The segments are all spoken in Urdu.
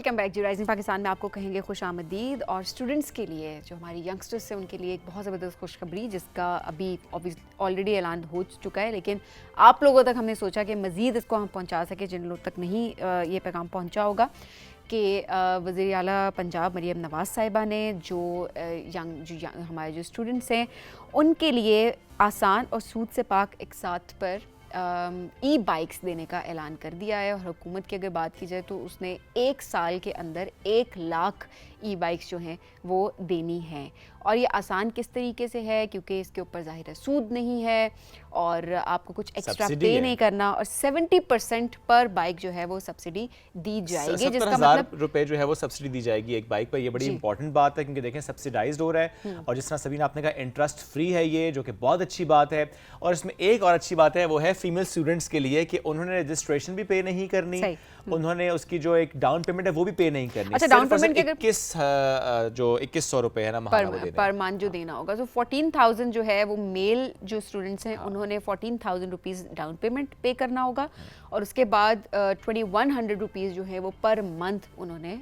ویلکم بیک جی رائزنگ پاکستان میں آپ کو کہیں گے خوش آمدید. اور اسٹوڈنٹس کے لیے جو ہماری ینگسٹرس ہیں ان کے لیے ایک بہت زبردست خوشخبری جس کا ابھی آلریڈی اعلان ہو چکا ہے, لیکن آپ لوگوں تک ہم نے سوچا کہ مزید اس کو ہم پہنچا سکیں جن لوگ تک نہیں یہ پیغام پہنچا ہوگا کہ وزیر اعلیٰ پنجاب مریم نواز صاحبہ نے جو ہمارے جو اسٹوڈنٹس ہیں ان کے لیے آسان اور سود سے پاک اقساط پر ای بائکس دینے کا اعلان کر دیا ہے. اور حکومت کی اگر بات کی جائے تو اس نے 1 سال کے اندر 1 لاکھ ای بائکس جو ہیں وہ دینی ہیں. اور یہ آسان کس طریقے سے ہے, کیونکہ اس کے اوپر ظاہر ہے سود نہیں ہے اور آپ کو کچھ ایکسٹرا پے نہیں کرنا, اور 70% پر بائک جو ہے وہ سبسڈی دی جائے گی, جس کا مطلب روپے جو ہے وہ سبسڈی دی جائے گی ایک بائک پر. یہ بڑی امپورٹنٹ بات ہے کیونکہ دیکھیں سبسڈائزڈ ہو رہا ہے, اور جس طرح سبین آپ نے کہا انٹرسٹ فری ہے یہ, جو کہ بہت اچھی بات ہے. اور اس میں ایک اور اچھی بات ہے وہ ہے فیمیل اسٹوڈنٹس کے لیے کہ انہوں نے رجسٹریشن بھی پے نہیں کرنی, انہوں نے اس کی جو ایک ڈاؤن پیمنٹ ہے وہ بھی پے نہیں کرنی. اچھا, ڈاؤن پیمنٹ جو 2100 روپے ہے نا پر منتھ جو دینا ہوگا, تو 14,000 جو ہے وہ میل جو اسٹوڈنٹس ہیں انہوں نے 14,000 روپیز ڈاؤن پیمنٹ پے کرنا ہوگا, اور اس کے بعد 2100 روپیز جو ہے وہ پر منتھ انہوں نے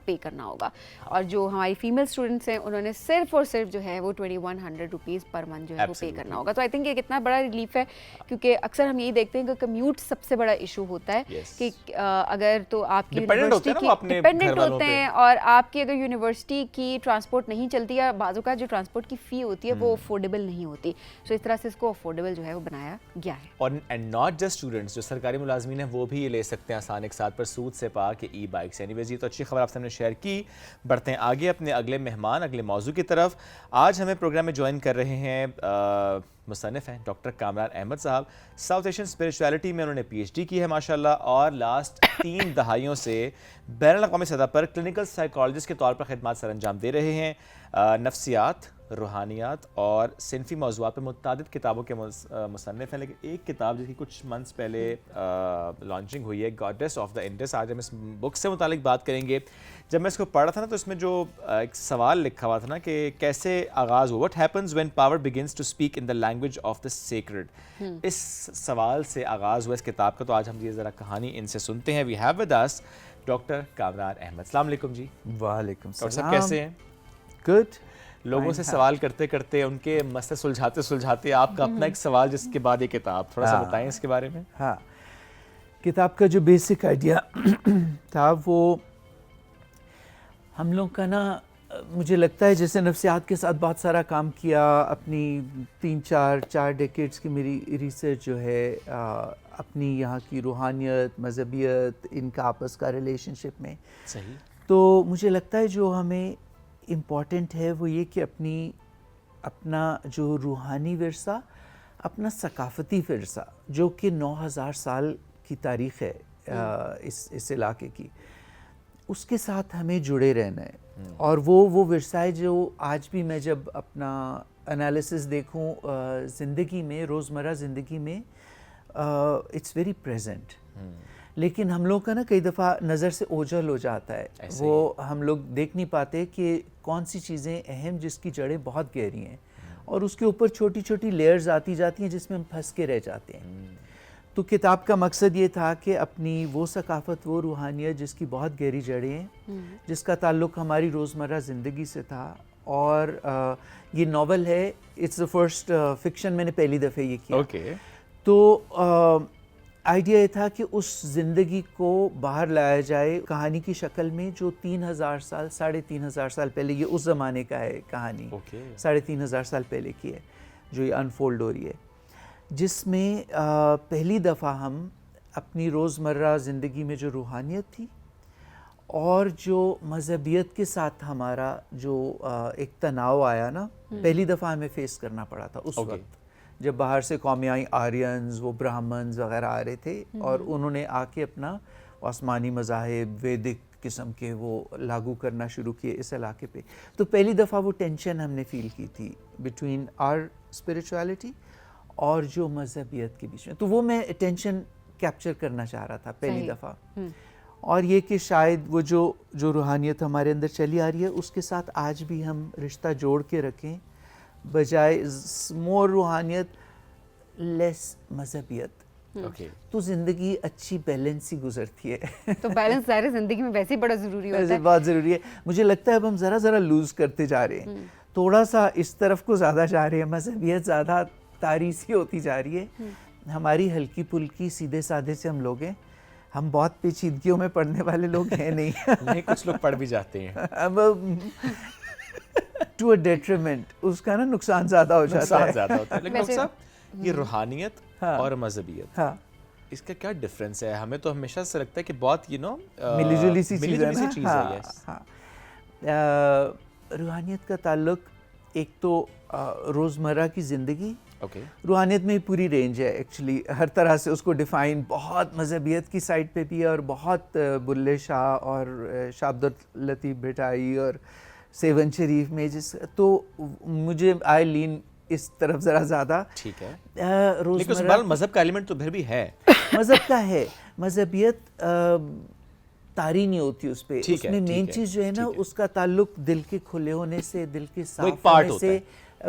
پے کرنا ہوگا. اور جو ہماری فیمیل اسٹوڈنٹس ہیں انہوں نے صرف اور صرف جو ہے وہ 2100 روپیز پر منتھ جو ہے وہ پے کرنا ہوگا. تو آئی تھنک یہ کتنا بڑا ریلیف ہے, کیونکہ اکثر ہم یہی دیکھتے ہیں کہ کمیوٹ سب سے بڑا ایشو ہوتا ہے کہ اگر تو آپ کی یونیورسٹی کی ڈپینڈنٹ ہوتے ہیں, اور آپ کی اگر یونیورسٹی کی ٹرانسپورٹ نہیں چلتی ہے, بعض اوقات جو ٹرانسپورٹ کی فی ہوتی ہے وہ افورڈیبل نہیں ہوتی, سو اس طرح سے اس کو افورڈیبل جو ہے وہ بنایا گیا ہے. اور اینڈ ناٹ جسٹ اسٹوڈنٹس, جو سرکاری ملازمین ہیں وہ بھی یہ لے سکتے ہیں آسان ایک ساتھ پر سود سے پاک ای بائکس. اینی ویز یہ تو اچھی خبر آپ سے ہم نے شیئر کی. بڑھتے ہیں آگے اپنے اگلے مہمان, اگلے موضوع کی طرف. آج ہمیں پروگرام میں جوائن کر رہے ہیں مصنف ہیں ڈاکٹر کامران احمد صاحب. ساؤتھ ایشین اسپرچویلٹی میں انہوں نے پی ایچ ڈی کی ہے ماشاءاللہ, اور لاسٹ 3 دہائیوں سے بین الاقوامی سطح پر کلینکل سائیکالوجسٹ کے طور پر خدمات سر انجام دے رہے ہیں. نفسیات, روحانیات اور صنفی موضوعات پر متعدد کتابوں کے مصنف ہیں, لیکن ایک کتاب جس کی کچھ منتھس پہلے لانچنگ ہوئی ہے, گاڈیس آف دا انڈس. آج ہم اس بک سے متعلق بات کریں گے. جب میں اس کو پڑھ رہا تھا نا تو اس میں جو ایک سوال لکھا ہوا تھا نا کہ کیسے آغاز ہوا, what happens when power begins to speak in the language of the sacred. اس سوال سے آغاز ہوا اس کتاب کا. تو آج ہم یہ ذرا کہانی ان سے سنتے ہیں. We have with us doctor Kamran Ahmed. السلام علیکم جی. وعلیکم السلام. ڈاکٹر صاحب کیسے ہیں؟ گڈ. لوگوں سے سوال کرتے کرتے ان کے مسئلے سلجھاتے آپ کا اپنا ایک سوال, جس کے بعد یہ کتاب, تھوڑا سا بتائیں اس کے بارے میں. ہاں, کتاب کا جو بیسک آئیڈیا تھا وہ ہم لوگ کا نا, مجھے لگتا ہے جیسے نفسیات کے ساتھ بہت سارا کام کیا, اپنی 3-4 ڈیکیڈز کی میری ریسرچ جو ہے اپنی یہاں کی روحانیت, مذہبیت, ان کا آپس کا ریلیشن شپ میں. صحیح. تو مجھے لگتا ہے جو ہمیں امپورٹنٹ ہے وہ یہ کہ اپنا جو روحانی ورثہ, اپنا ثقافتی ورثہ جو کہ 9000 سال کی تاریخ ہے اس علاقے کی, اس کے ساتھ ہمیں جڑے رہنا ہے. اور وہ ورثہ ہے جو آج بھی میں جب اپنا انالیسس دیکھوں زندگی میں, روزمرہ زندگی میں, اٹس ویری پریزنٹ. لیکن ہم لوگ کا نا کئی دفعہ نظر سے اوجھل ہو جاتا ہے, وہ ہم لوگ دیکھ نہیں پاتے کہ کون سی چیزیں اہم جس کی جڑیں بہت گہری ہیں, اور اس کے اوپر چھوٹی چھوٹی لیئرز آتی جاتی ہیں جس میں ہم پھنس کے رہ جاتے ہیں. تو کتاب کا مقصد یہ تھا کہ اپنی وہ ثقافت, وہ روحانیت جس کی بہت گہری جڑیں ہیں, جس کا تعلق ہماری روزمرہ زندگی سے تھا. اور یہ ناول ہے, اٹس دا فرسٹ فکشن میں نے پہلی دفعہ یہ کیا. تو آئیڈیا یہ تھا کہ اس زندگی کو باہر لایا جائے کہانی کی شکل میں, جو 3000 سال 3500 سال پہلے, یہ اس زمانے کا ہے کہانی, 3500 سال پہلے کی ہے جو یہ انفولڈ ہو رہی ہے, جس میں پہلی دفعہ ہم اپنی روزمرہ زندگی میں جو روحانیت تھی اور جو مذہبیت کے ساتھ ہمارا جو ایک تناؤ آیا نا, پہلی دفعہ ہمیں فیس کرنا پڑا تھا اس وقت جب باہر سے قومیں آئیں, آرینز, وہ برہمنز وغیرہ آ رہے تھے, اور انہوں نے آ کے اپنا آسمانی مذاہب, ویدک قسم کے وہ لاگو کرنا شروع کیے اس علاقے پہ. تو پہلی دفعہ وہ ٹینشن ہم نے فیل کی تھی بٹوین آر اسپرچویلٹی اور جو مذہبیت کے بیچ میں. تو وہ میں ٹینشن کیپچر کرنا چاہ رہا تھا پہلی دفعہ. اور یہ کہ شاید وہ جو روحانیت ہمارے اندر چلی آ رہی ہے اس کے ساتھ آج بھی ہم رشتہ جوڑ کے رکھیں, بجائے مور روحانیت لیس مذہبیت. تو زندگی اچھی بیلنس سی گزرتی ہے. تو بیلنس ظاہر زندگی میں ویسے ہی بڑا ضروری ہوتا ہے, بہت ضروری ہے. مجھے لگتا ہے اب ہم ذرا لوز کرتے جا رہے ہیں, تھوڑا سا اس طرف کو زیادہ جا رہے ہیں, مذہبیت زیادہ تاریخی ہوتی جا رہی ہے. ہماری ہلکی پھلکی سیدھے سادھے سے ہم لوگ ہیں, ہم بہت پیچیدگیوں میں پڑھنے والے لوگ ہیں نہیں. کچھ لوگ پڑھ بھی جاتے ہیں اب ٹو اے ڈیٹریمنٹ, اس کا نا نقصان زیادہ ہو جاتا ہے. لیکن ڈاکٹر صاحب یہ روحانیت اور مذہبیت, اس کا کیا ڈفرینس ہے؟ ہمیں تو ہمیشہ سے لگتا ہے کہ بہت ملی جلی سی چیز ہے. روحانیت کا تعلق ایک تو روزمرہ کی زندگی, روحانیت میں پوری رینج ہے ایکچولی, ہر طرح سے اس کو ڈیفائن بہت مذہبیت کی سائڈ پہ بھی ہے, اور بہت بلے شاہ اور شاہ عبداللطیف بھٹائی اور سیون شریف میں تو مجھے آئی لین اس طرف ذرا زیادہ. ٹھیک ہے, لیکن مذہب کا ایلیمنٹ تو پھر بھی ہے. مذہب کا ہے, مذہبیت طاری نہیں ہوتی اس پہ. اس میں مین چیز جو ہے نا, اس کا تعلق دل کے کھلے ہونے سے, دل کے صاف ہونے سے,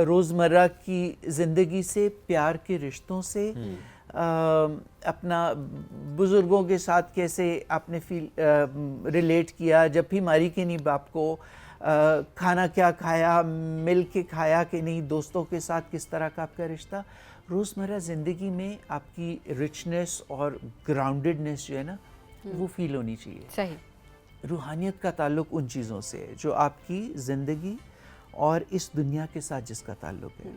روزمرہ کی زندگی سے, پیار کے رشتوں سے, اپنا بزرگوں کے ساتھ کیسے آپ نے ریلیٹ کیا, جب بھی ماری کے نہیں باپ کو, کھانا کیا کھایا, مل کے کھایا کہ نہیں, دوستوں کے ساتھ کس طرح کا آپ کا رشتہ. روزمرہ زندگی میں آپ کی رچنس اور گراؤنڈڈنس جو ہے نا, وہ فیل ہونی چاہیے. صحیح. روحانیت کا تعلق ان چیزوں سے جو آپ کی زندگی اور اس دنیا کے ساتھ جس کا تعلق ہے.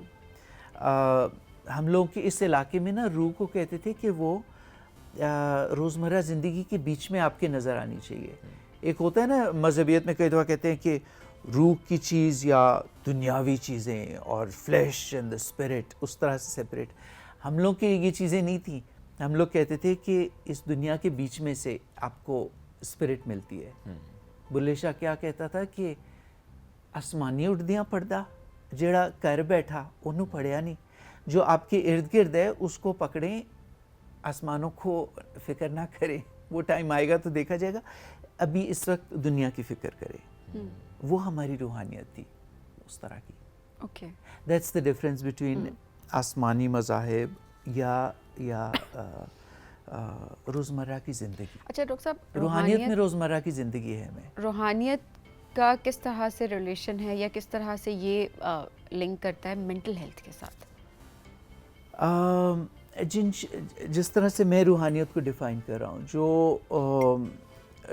ہم لوگ کے اس علاقے میں نا روح کو کہتے تھے کہ وہ روزمرہ زندگی کے بیچ میں آپ کے نظر آنی چاہیے. ایک ہوتا ہے نا مذہبیت میں کئی دفعہ کہتے ہیں کہ روح کی چیز یا دنیاوی چیزیں اور فلیش اینڈ دا اسپرٹ اس طرح سے سیپریٹ. ہم لوگ کے یہ چیزیں نہیں تھیں. ہم لوگ کہتے تھے کہ اس دنیا کے بیچ میں سے آپ کو اسپرٹ ملتی ہے. بلے شاہ کیا کہتا تھا کہ آسمانی اڑدیاں پڑھدا, جیڑا کر بیٹھا انہوں پڑھیا نہیں. جو آپ کے ارد گرد ہے اس کو پکڑیں, آسمانوں کو فکر نہ کریں, وہ ٹائم آئے گا تو دیکھا جائے گا. ابھی اس وقت دنیا کی فکر کرے. وہ ہماری روحانیت تھی اس طرح کی. Okay, that's the difference between آسمانی مذاہب یا روزمرہ کی زندگی. اچھا ڈاکٹر صاحب, روحانیت میں روزمرہ کی زندگی ہے. ہمیں روحانیت کا کس طرح سے ریلیشن ہے یا کس طرح سے یہ لنک کرتا ہے مینٹل ہیلتھ کے ساتھ؟ جس طرح سے میں روحانیت کو ڈیفائن کر رہا ہوں,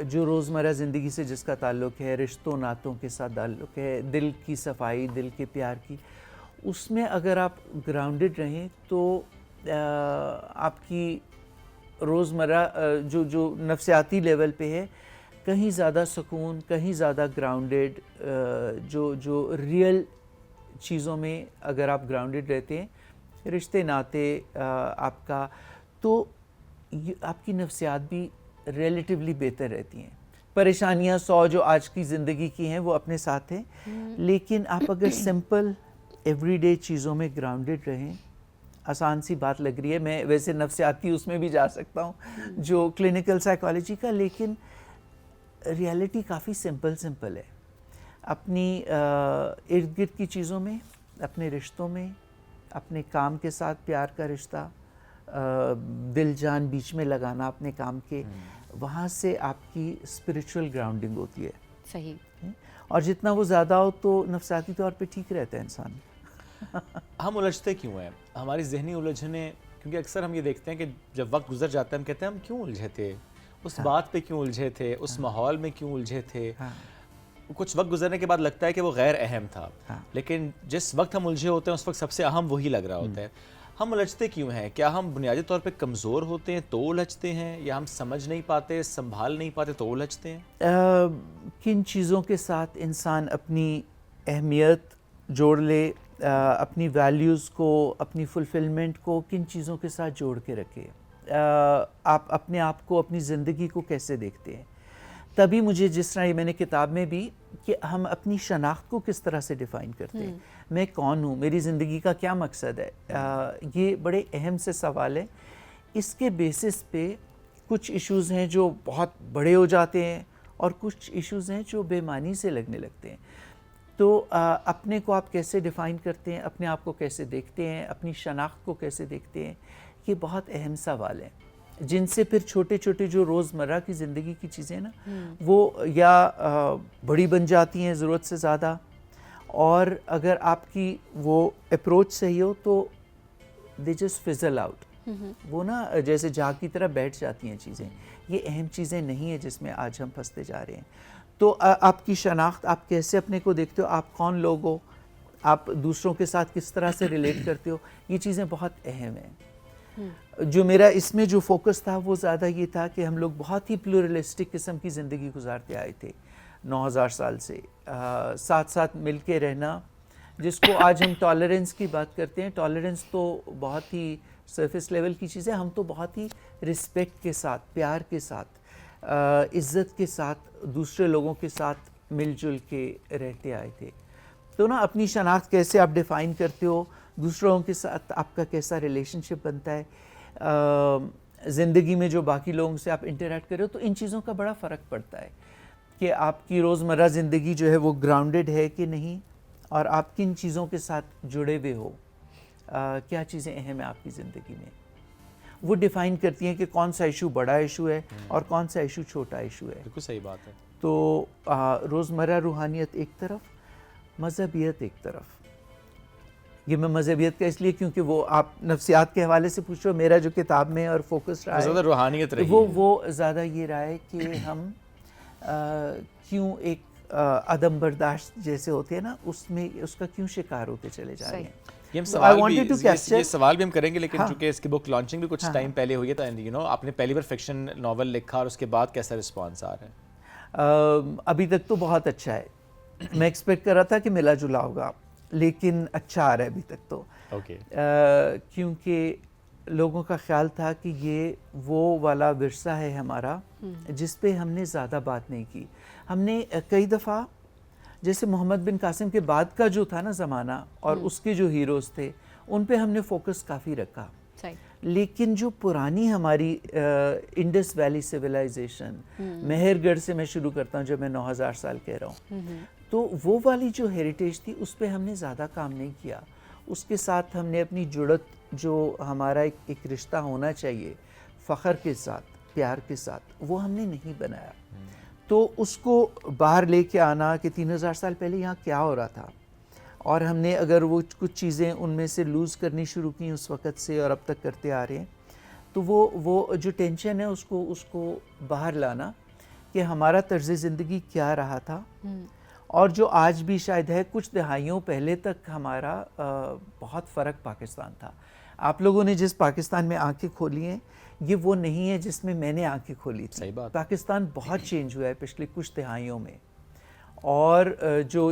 جو روزمرہ زندگی سے جس کا تعلق ہے, رشتوں ناتوں کے ساتھ تعلق ہے, دل کی صفائی, دل کے پیار کی, اس میں اگر آپ گراؤنڈڈ رہیں تو آپ کی روزمرہ جو نفسیاتی لیول پہ ہے, کہیں زیادہ سکون, کہیں زیادہ گراؤنڈڈ, جو ریئل چیزوں میں اگر آپ گراؤنڈڈ رہتے ہیں, رشتے ناتے آپ کا, تو آپ کی نفسیات بھی ریلیٹیولی بہتر رہتی ہیں. پریشانیاں 100 جو آج کی زندگی کی ہیں وہ اپنے ساتھ ہیں, لیکن آپ اگر سمپل ایوری ڈے چیزوں میں گراؤنڈڈ رہیں, آسان سی بات لگ رہی ہے, میں ویسے نفسیاتی اس میں بھی جا سکتا ہوں جو کلینکل سائیکالوجی کا, لیکن ریالٹی کافی سمپل ہے. اپنی ارد گرد کی چیزوں میں, اپنے رشتوں میں, اپنے کام کے ساتھ پیار کا رشتہ, دل جان بیچ میں لگانا اپنے کام کے, وہاں سے آپ کی اسپرچول گراؤنڈنگ ہوتی ہے. صحیح. اور جتنا وہ زیادہ ہو تو نفسیاتی طور پہ ٹھیک رہتا ہے انسان. ہم الجھتے کیوں ہیں؟ ہماری ذہنی الجھنیں, کیونکہ اکثر ہم یہ دیکھتے ہیں کہ جب وقت گزر جاتا ہے ہم کہتے ہیں ہم کیوں الجھے تھے, اس بات پہ کیوں الجھے تھے, اس ماحول میں کیوں الجھے تھے. کچھ وقت گزرنے کے بعد لگتا ہے کہ وہ غیر اہم تھا, لیکن جس وقت ہم الجھے ہوتے ہیں اس وقت سب سے اہم وہی لگ رہا ہوتا ہے. ہم الجھتے کیوں ہیں؟ کیا ہم بنیادی طور پہ کمزور ہوتے ہیں تو الجھتے ہیں, یا ہم سمجھ نہیں پاتے, سنبھال نہیں پاتے تو الجھتے ہیں؟ کن چیزوں کے ساتھ انسان اپنی اہمیت جوڑ لے, اپنی ویلیوز کو, اپنی فلفلمنٹ کو کن چیزوں کے ساتھ جوڑ کے رکھے, آپ اپنے آپ کو, اپنی زندگی کو کیسے دیکھتے ہیں. تبھی مجھے جس طرح یہ میں نے کتاب میں بھی, کہ ہم اپنی شناخت کو کس طرح سے ڈیفائن کرتے ہیں, میں کون ہوں, میری زندگی کا کیا مقصد ہے, یہ بڑے اہم سے سوال ہے. اس کے بیسس پہ کچھ ایشوز ہیں جو بہت بڑے ہو جاتے ہیں, اور کچھ ایشوز ہیں جو بے معنی سے لگنے لگتے ہیں. تو اپنے کو آپ کیسے ڈیفائن کرتے ہیں, اپنے آپ کو کیسے دیکھتے ہیں, اپنی شناخت کو کیسے دیکھتے ہیں, یہ بہت اہم سوال ہیں جن سے پھر چھوٹے چھوٹے جو روزمرہ کی زندگی کی چیزیں نا وہ یا بڑی بن جاتی ہیں ضرورت سے زیادہ, اور اگر آپ کی وہ اپروچ صحیح ہو تو they just fizzle out. وہ نا جیسے جھاگ کی طرح بیٹھ جاتی ہیں چیزیں. یہ اہم چیزیں نہیں ہیں جس میں آج ہم پھنستے جا رہے ہیں. تو آپ کی شناخت, آپ کیسے اپنے کو دیکھتے ہو, آپ کون لوگ ہو, آپ دوسروں کے ساتھ کس طرح سے ریلیٹ کرتے ہو, یہ چیزیں بہت اہم ہیں. جو میرا اس میں جو فوکس تھا وہ زیادہ یہ تھا کہ ہم لوگ بہت ہی پلورلسٹک قسم کی زندگی گزارتے آئے تھے 9000 سال سے, ساتھ ساتھ مل کے رہنا, جس کو آج ہم ٹالرنس کی بات کرتے ہیں. ٹالرنس تو بہت ہی سرفیس لیول کی چیز ہے. ہم تو بہت ہی رسپیکٹ کے ساتھ, پیار کے ساتھ, عزت کے ساتھ دوسرے لوگوں کے ساتھ مل جل کے رہتے آئے تھے. تو نا اپنی شناخت کیسے آپ ڈیفائن کرتے ہو, دوسروں کے ساتھ آپ کا کیسا ریلیشن شپ بنتا ہے, زندگی میں جو باقی لوگوں سے آپ انٹریکٹ کر رہے ہو, تو ان چیزوں کا بڑا فرق پڑتا ہے کہ آپ کی روزمرہ زندگی جو ہے وہ گراؤنڈڈ ہے کہ نہیں, اور آپ کن چیزوں کے ساتھ جڑے ہوئے ہو, کیا چیزیں اہم ہیں آپ کی زندگی میں. وہ ڈیفائن کرتی ہیں کہ کون سا ایشو بڑا ایشو ہے اور کون سا ایشو چھوٹا ایشو ہے. بالکل صحیح بات ہے. تو روزمرہ روحانیت ایک طرف, مذہبیت ایک طرف. یہ میں مذہبیت کا اس لیے کیونکہ وہ آپ نفسیات کے حوالے سے پوچھو, میرا جو کتاب میں اور فوکس رہا ہے زیادہ روحانیت رہی, وہ زیادہ یہ رہا ہے کہ ہم کیوں ایک عدم برداشت جیسے ہوتے ہیں نا, اس میں اس کا کیوں شکار ہوتے چلے جا رہے ہیں. یہ سوال بھی ہم کریں گے, لیکن چونکہ اس کی بک لانچنگ بھی کچھ ٹائم پہلے ہوئی ہے, تو آپ نے پہلی بار فکشن ناول لکھا, اور اس کے بعد کیسا رسپانس آ رہا ہے؟ ابھی تک تو بہت اچھا ہے. میں ایکسپیکٹ کر رہا تھا کہ ملا جلا ہوگا, لیکن اچھا آ رہا ہے ابھی تک تو. کیونکہ لوگوں کا خیال تھا کہ یہ وہ والا ورثہ ہے ہمارا جس پہ ہم نے زیادہ بات نہیں کی. ہم نے کئی دفعہ جیسے محمد بن قاسم کے بعد کا جو تھا نا زمانہ, اور اس کے جو ہیروز تھے, ان پہ ہم نے فوکس کافی رکھا. لیکن جو پرانی ہماری انڈس ویلی سویلائزیشن, مہر گڑھ سے میں شروع کرتا ہوں جب میں 9000 سال کہہ رہا ہوں, تو وہ والی جو ہیریٹیج تھی اس پہ ہم نے زیادہ کام نہیں کیا. اس کے ساتھ ہم نے اپنی جڑت, جو ہمارا ایک رشتہ ہونا چاہیے فخر کے ساتھ, پیار کے ساتھ, وہ ہم نے نہیں بنایا. تو اس کو باہر لے کے آنا کہ 3000 سال پہلے یہاں کیا ہو رہا تھا, اور ہم نے اگر وہ کچھ چیزیں ان میں سے لوز کرنی شروع کی اس وقت سے اور اب تک کرتے آ رہے ہیں, تو وہ جو ٹینشن ہے اس کو باہر لانا کہ ہمارا طرز زندگی کیا رہا تھا, اور جو آج بھی شاید ہے. کچھ دہائیوں پہلے تک ہمارا بہت فرق پاکستان تھا. آپ لوگوں نے جس پاکستان میں آنکھیں کھولی ہیں, یہ وہ نہیں ہے جس میں میں نے آنکھیں کھولی تھی. پاکستان بہت چینج ہوا ہے پچھلے کچھ دہائیوں میں, اور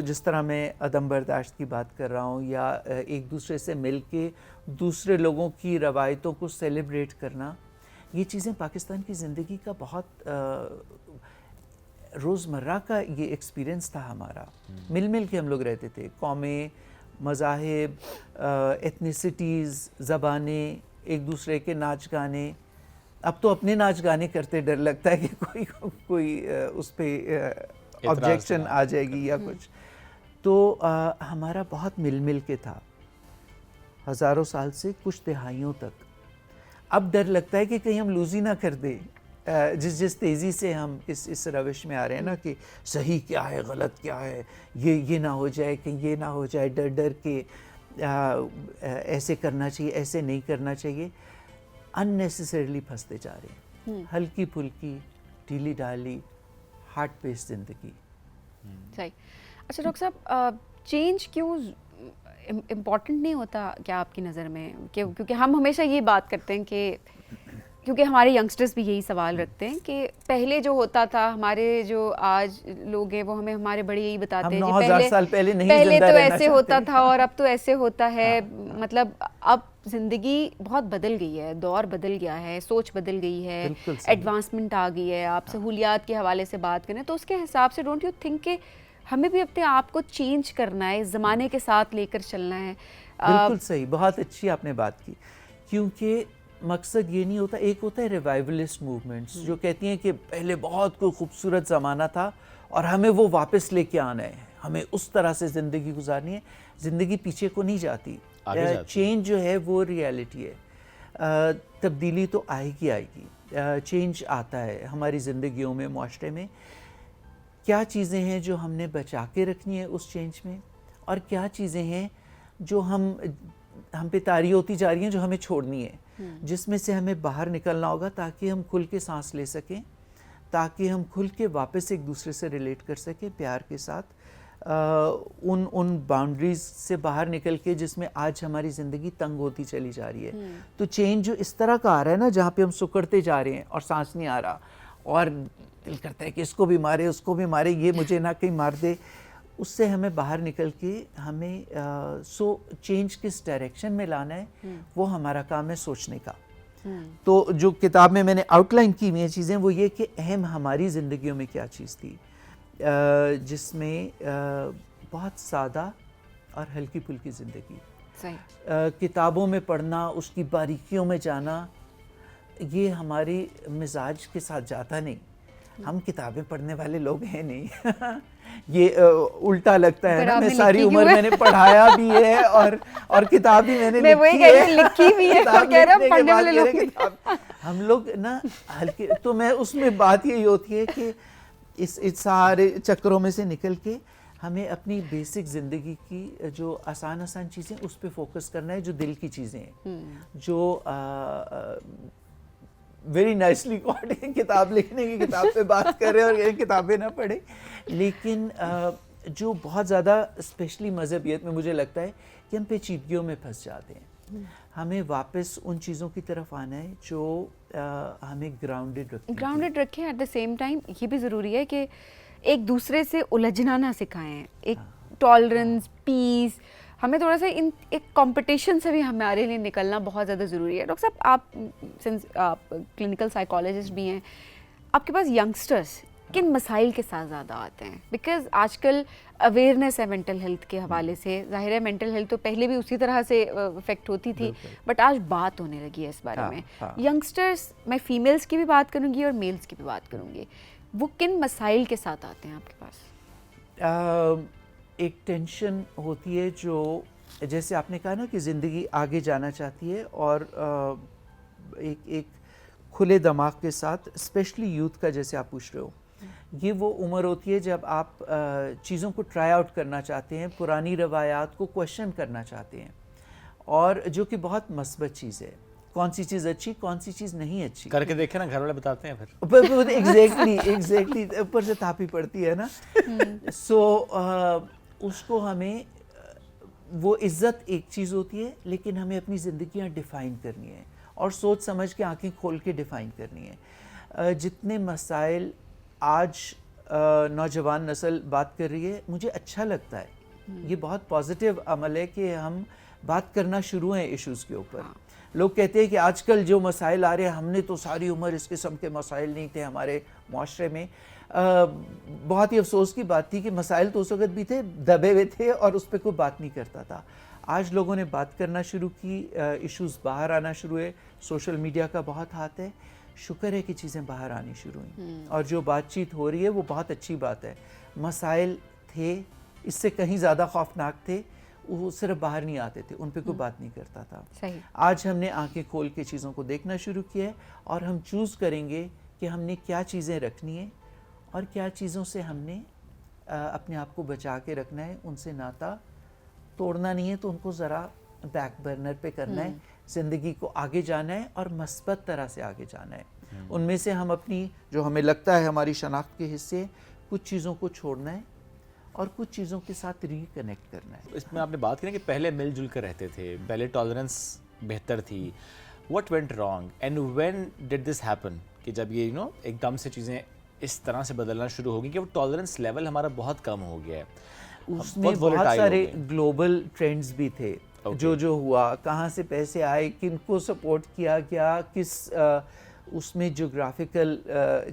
جس طرح میں عدم برداشت کی بات کر رہا ہوں, یا ایک دوسرے سے مل کے دوسرے لوگوں کی روایتوں کو سیلیبریٹ کرنا, یہ چیزیں پاکستان کی زندگی کا بہت روزمرہ کا یہ ایکسپیرینس تھا ہمارا. مل کے ہم لوگ رہتے تھے, قومیں, مذاہب, ایتھنیسٹیز, زبانیں, ایک دوسرے کے ناچ گانے. اب تو اپنے ناچ گانے کرتے ڈر لگتا ہے کہ کوئی اس پہ آبجیکشن آ جائے گی یا کچھ. تو ہمارا بہت مل کے تھا ہزاروں سال سے کچھ دہائیوں تک. اب ڈر لگتا ہے کہ کہیں ہم لوز ہی نہ کر دیں, جس تیزی سے ہم اس روش میں آ رہے ہیں نا کہ صحیح کیا ہے, غلط کیا ہے, یہ نہ ہو جائے, کہ یہ نہ ہو جائے, ڈر کے ایسے کرنا چاہیے, ایسے نہیں کرنا چاہیے. اننیسیسریلی پھنستے جا رہے ہیں. ہلکی پھلکی, ڈھیلی ڈھالی, ہارٹ بیس زندگی. صحیح. اچھا ڈاکٹر صاحب, چینج کیوں امپورٹنٹ نہیں ہوتا کیا آپ کی نظر میں؟ کیونکہ ہم ہمیشہ یہ بات کرتے ہیں کہ کیونکہ ہمارے ینگسٹرز بھی یہی سوال رکھتے ہیں کہ پہلے جو ہوتا تھا, ہمارے جو آج لوگ ہیں وہ ہمارے بڑے یہی بتاتے ہیں کہ پہلے تو ایسے ہوتا تھا اور اب تو ایسے ہوتا ہے. مطلب اب زندگی بہت بدل گئی ہے, دور بدل گیا ہے, سوچ بدل گئی ہے, ایڈوانسمنٹ آ گئی ہے. آپ سہولیات کے حوالے سے بات کریں تو اس کے حساب سے ڈونٹ یو تھنک کہ ہمیں بھی اپنے آپ کو چینج کرنا ہے, زمانے کے ساتھ لے کر چلنا ہے؟ بالکل صحیح, بہت اچھی آپ نے بات کی. کیونکہ مقصد یہ نہیں ہوتا, ایک ہوتا ہے ریوائولسٹ موومنٹس جو کہتی ہیں کہ پہلے بہت کوئی خوبصورت زمانہ تھا اور ہمیں وہ واپس لے کے آنا ہے, ہمیں اس طرح سے زندگی گزارنی ہے. زندگی پیچھے کو نہیں جاتی, چینج جو ہے وہ ریالٹی ہے. تبدیلی تو آئے گی، چینج آتا ہے ہماری زندگیوں میں، معاشرے میں. کیا چیزیں ہیں جو ہم نے بچا کے رکھنی ہے اس چینج میں، اور کیا چیزیں ہیں جو ہم پہ طاری ہوتی جا رہی ہیں جو ہمیں چھوڑنی ہے، جس میں سے ہمیں باہر نکلنا ہوگا تاکہ ہم کھل کے سانس لے سکیں، تاکہ ہم کھل کے واپس ایک دوسرے سے ریلیٹ کر سکیں پیار کے ساتھ، ان باؤنڈریز سے باہر نکل کے جس میں آج ہماری زندگی تنگ ہوتی چلی جا رہی ہے. تو چینج جو اس طرح کا آ رہا ہے نا، جہاں پہ ہم سکڑتے جا رہے ہیں اور سانس نہیں آ رہا، اور دل کرتا ہے کہ اس کو بھی مارے، اس کو بھی مارے، یہ مجھے نہ کہیں مار دے، اس سے ہمیں باہر نکل کے ہمیں چینج کس ڈائریکشن میں لانا ہے وہ ہمارا کام ہے سوچنے کا. تو جو کتاب میں نے آؤٹ لائن کی ہوئی چیزیں وہ یہ کہ اہم ہماری زندگیوں میں کیا چیز تھی، جس میں بہت سادہ اور ہلکی پھلکی زندگی. کتابوں میں پڑھنا، اس کی باریکیوں میں جانا، یہ ہماری مزاج کے ساتھ جاتا نہیں. ہم کتابیں پڑھنے والے لوگ ہیں نہیں. یہ الٹا لگتا ہے نا، میں ساری عمر میں نے پڑھایا بھی ہے اور کتاب بھی میں نے لکھی بھی ہے. ہم لوگ نا ہلکے، تو میں اس میں بات یہی ہوتی ہے کہ اس سارے چکروں میں سے نکل کے ہمیں اپنی بیسک زندگی کی جو آسان چیزیں اس پہ فوکس کرنا ہے، جو دل کی چیزیں ہیں، جو ویری نائسلی کالڈ ہے کتاب لکھنے کی، کتاب پہ بات کر رہے ہیں اور کتابیں نہ پڑھیں، لیکن جو بہت زیادہ اسپیشلی مذہبیت میں مجھے لگتا ہے کہ ہم پیچیدگیوں میں پھنس جاتے ہیں. ہمیں واپس ان چیزوں کی طرف آنا ہے جو ہمیں گراؤنڈڈ رکھیں. ایٹ دا سیم ٹائم یہ بھی ضروری ہے کہ ایک دوسرے سے الجھنا نہ سکھائیں، ایک ٹالرنس، پیس. ہمیں تھوڑا سا ایک کمپٹیشن سے بھی ہمارے لیے نکلنا بہت زیادہ ضروری ہے. ڈاکٹر صاحب، آپ سنس آپ کلینکل سائیکالوجسٹ بھی ہیں، آپ کے پاس ینگسٹرس کن مسائل کے ساتھ زیادہ آتے ہیں؟ بیکاز آج کل اویئرنیس ہے مینٹل ہیلتھ کے حوالے سے. ظاہر ہے مینٹل ہیلتھ تو پہلے بھی اسی طرح سے افیکٹ ہوتی تھی، بٹ آج بات ہونے لگی ہے اس بارے میں. ینگسٹرس، میں فیمیلس کی بھی بات کروں گی اور میلس کی بھی بات کروں گی، وہ کن مسائل کے ساتھ آتے ہیں آپ کے پاس؟ ایک ٹینشن ہوتی ہے جو جیسے آپ نے کہا نا کہ زندگی آگے جانا چاہتی ہے، اور ایک کھلے دماغ کے ساتھ، اسپیشلی یوتھ کا جیسے آپ پوچھ رہے ہو، یہ وہ عمر ہوتی ہے جب آپ چیزوں کو ٹرائی آؤٹ کرنا چاہتے ہیں، پرانی روایات کو کویشچن کرنا چاہتے ہیں، اور جو کہ بہت مثبت چیز ہے. کون سی چیز اچھی، کون سی چیز نہیں اچھی، کر کے دیکھیں نا، گھر والے بتاتے ہیں پھر. ایگزیکٹلی اوپر سے تھاپی پڑتی ہے نا. سو اس کو ہمیں وہ عزت ایک چیز ہوتی ہے، لیکن ہمیں اپنی زندگیاں ڈیفائن کرنی ہے اور سوچ سمجھ کے آنکھیں کھول کے ڈیفائن کرنی ہے. جتنے مسائل آج نوجوان نسل بات کر رہی ہے، مجھے اچھا لگتا ہے. یہ بہت پازیٹیو عمل ہے کہ ہم بات کرنا شروع ہیں ایشوز کے اوپر. لوگ کہتے ہیں کہ آج کل جو مسائل آ رہے ہیں، ہم نے تو ساری عمر اس قسم کے مسائل نہیں تھے ہمارے معاشرے میں. بہت ہی افسوس کی بات تھی کہ مسائل تو اس وقت بھی تھے، دبے ہوئے تھے اور اس پہ کوئی بات نہیں کرتا تھا. آج لوگوں نے بات کرنا شروع کی، ایشوز باہر آنا شروع ہے. سوشل میڈیا کا بہت ہاتھ ہے. شکر ہے کہ چیزیں باہر آنی شروع ہوئیں، اور جو بات چیت ہو رہی ہے وہ بہت اچھی بات ہے. مسائل تھے، اس سے کہیں زیادہ خوفناک تھے، وہ صرف باہر نہیں آتے تھے، ان پہ کوئی بات نہیں کرتا تھا. آج ہم نے آنکھیں کھول کے چیزوں کو دیکھنا شروع کیا ہے، اور ہم چوز کریں گے کہ ہم نے کیا چیزیں رکھنی ہیں اور کیا چیزوں سے ہم نے اپنے آپ کو بچا کے رکھنا ہے. ان سے ناتا توڑنا نہیں ہے، تو ان کو ذرا بیک برنر پہ کرنا ہے. زندگی کو آگے جانا ہے اور مثبت طرح سے آگے جانا ہے. ان میں سے ہم اپنی جو ہمیں لگتا ہے ہماری شناخت کے حصے، کچھ چیزوں کو چھوڑنا ہے اور کچھ چیزوں کے ساتھ ریکنیکٹ کرنا ہے. اس میں آپ نے بات کی نا کہ پہلے مل جل کر رہتے تھے، پہلے ٹالرنس بہتر تھی. What went wrong and when ڈڈ this happen کہ جب یہ ایک دم سے چیزیں اس طرح سے بدلنا شروع ہو گئی کہ وہ ٹالرنس لیول ہمارا بہت کم ہو گیا ہے؟ اس میں بہت سارے گلوبل ٹرینڈز بھی تھے جو ہوا، کہاں سے پیسے آئے، کن کو سپورٹ کیا گیا، کس اس میں جغرافیکل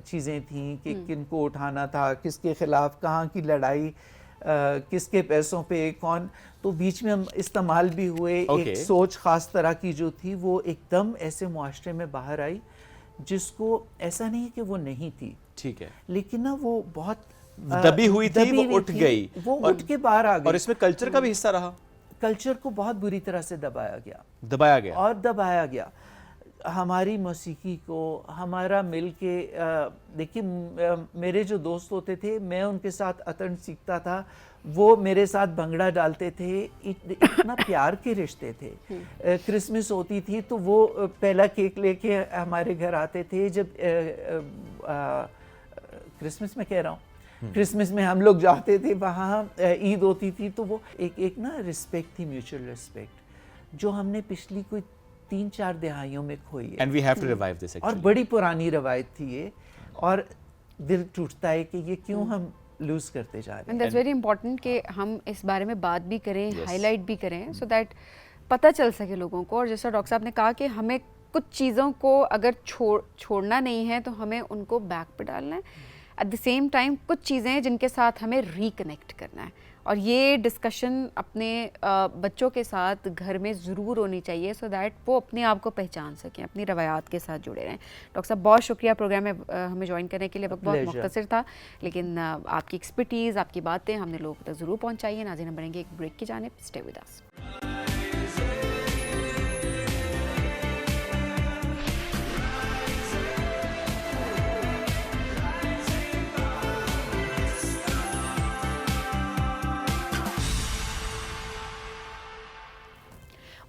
چیزیں تھیں کہ کن کو اٹھانا تھا، کس کے خلاف کہاں کی لڑائی، کس کے پیسوں پہ کون. تو بیچ میں ہم استعمال بھی ہوئے. ایک سوچ خاص طرح کی جو تھی وہ ایک دم ایسے معاشرے میں باہر آئی جس کو ایسا نہیں کہ وہ نہیں تھی، ٹھیک ہے، لیکن نا وہ بہت دبی ہوئی تھی، وہ اٹھ گئی، وہ اٹھ کے باہر آ گئی. اور اس میں کلچر کا بھی حصہ رہا. کلچر کو بہت بری طرح سے دبایا گیا. اور دبایا گیا. ہماری موسیقی کو ہمارا مل کے دیکھیے میرے جو دوست ہوتے تھے میں ان کے ساتھ عطن سیکھتا تھا, وہ میرے ساتھ بھنگڑا ڈالتے تھے, اتنا پیار کے رشتے تھے. کرسمس ہوتی تھی تو وہ پہلا کیک لے کے ہمارے گھر آتے تھے. جب کرسمس میں کہہ رہا ہوں, کرسمس میں ہم لوگ جاتے تھے وہاں, عید ہوتی تھی تو وہ ایک نا رسپیکٹ تھی, میوچل رسپیکٹ, جو ہم نے پچھلی کوئی 3-4 دہائیوں میں کھوئی ہے. And we have to revive this actually. اور بڑی پرانی روایت تھی یہ, اور دل ٹوٹتا ہے کہ یہ کیوں ہم لوز کرتے جا رہے ہیں. And that's very important کہ ہم اس بارے میں بات بھی کریں, ہائی لائٹ بھی کریں, so that پتہ چل سکے لوگوں کو. اور جیسا ڈاکٹر صاحب نے کہا کہ ہمیں کچھ چیزوں کو اگر چھوڑنا نہیں ہے تو ہمیں ان کو بیک پہ ڈالنا ہے. ایٹ دی سیم ٹائم کچھ چیزیں ہیں جن کے ساتھ ہمیں ریکنیکٹ کرنا ہے, اور یہ ڈسکشن اپنے بچوں کے ساتھ گھر میں ضرور ہونی چاہیے, سو دیٹ وہ اپنے آپ کو پہچان سکیں, اپنی روایات کے ساتھ جڑے رہیں. ڈاکٹر صاحب بہت شکریہ پروگرام میں ہمیں جوائن کرنے کے لیے. وقت بہت مختصر تھا لیکن آپ کی ایکسپرٹیز, آپ کی باتیں ہم نے لوگوں تک ضرور پہنچائی ہیں. ناظرین ہم بڑھیں گے ایک بریک کی جانب, stay with us.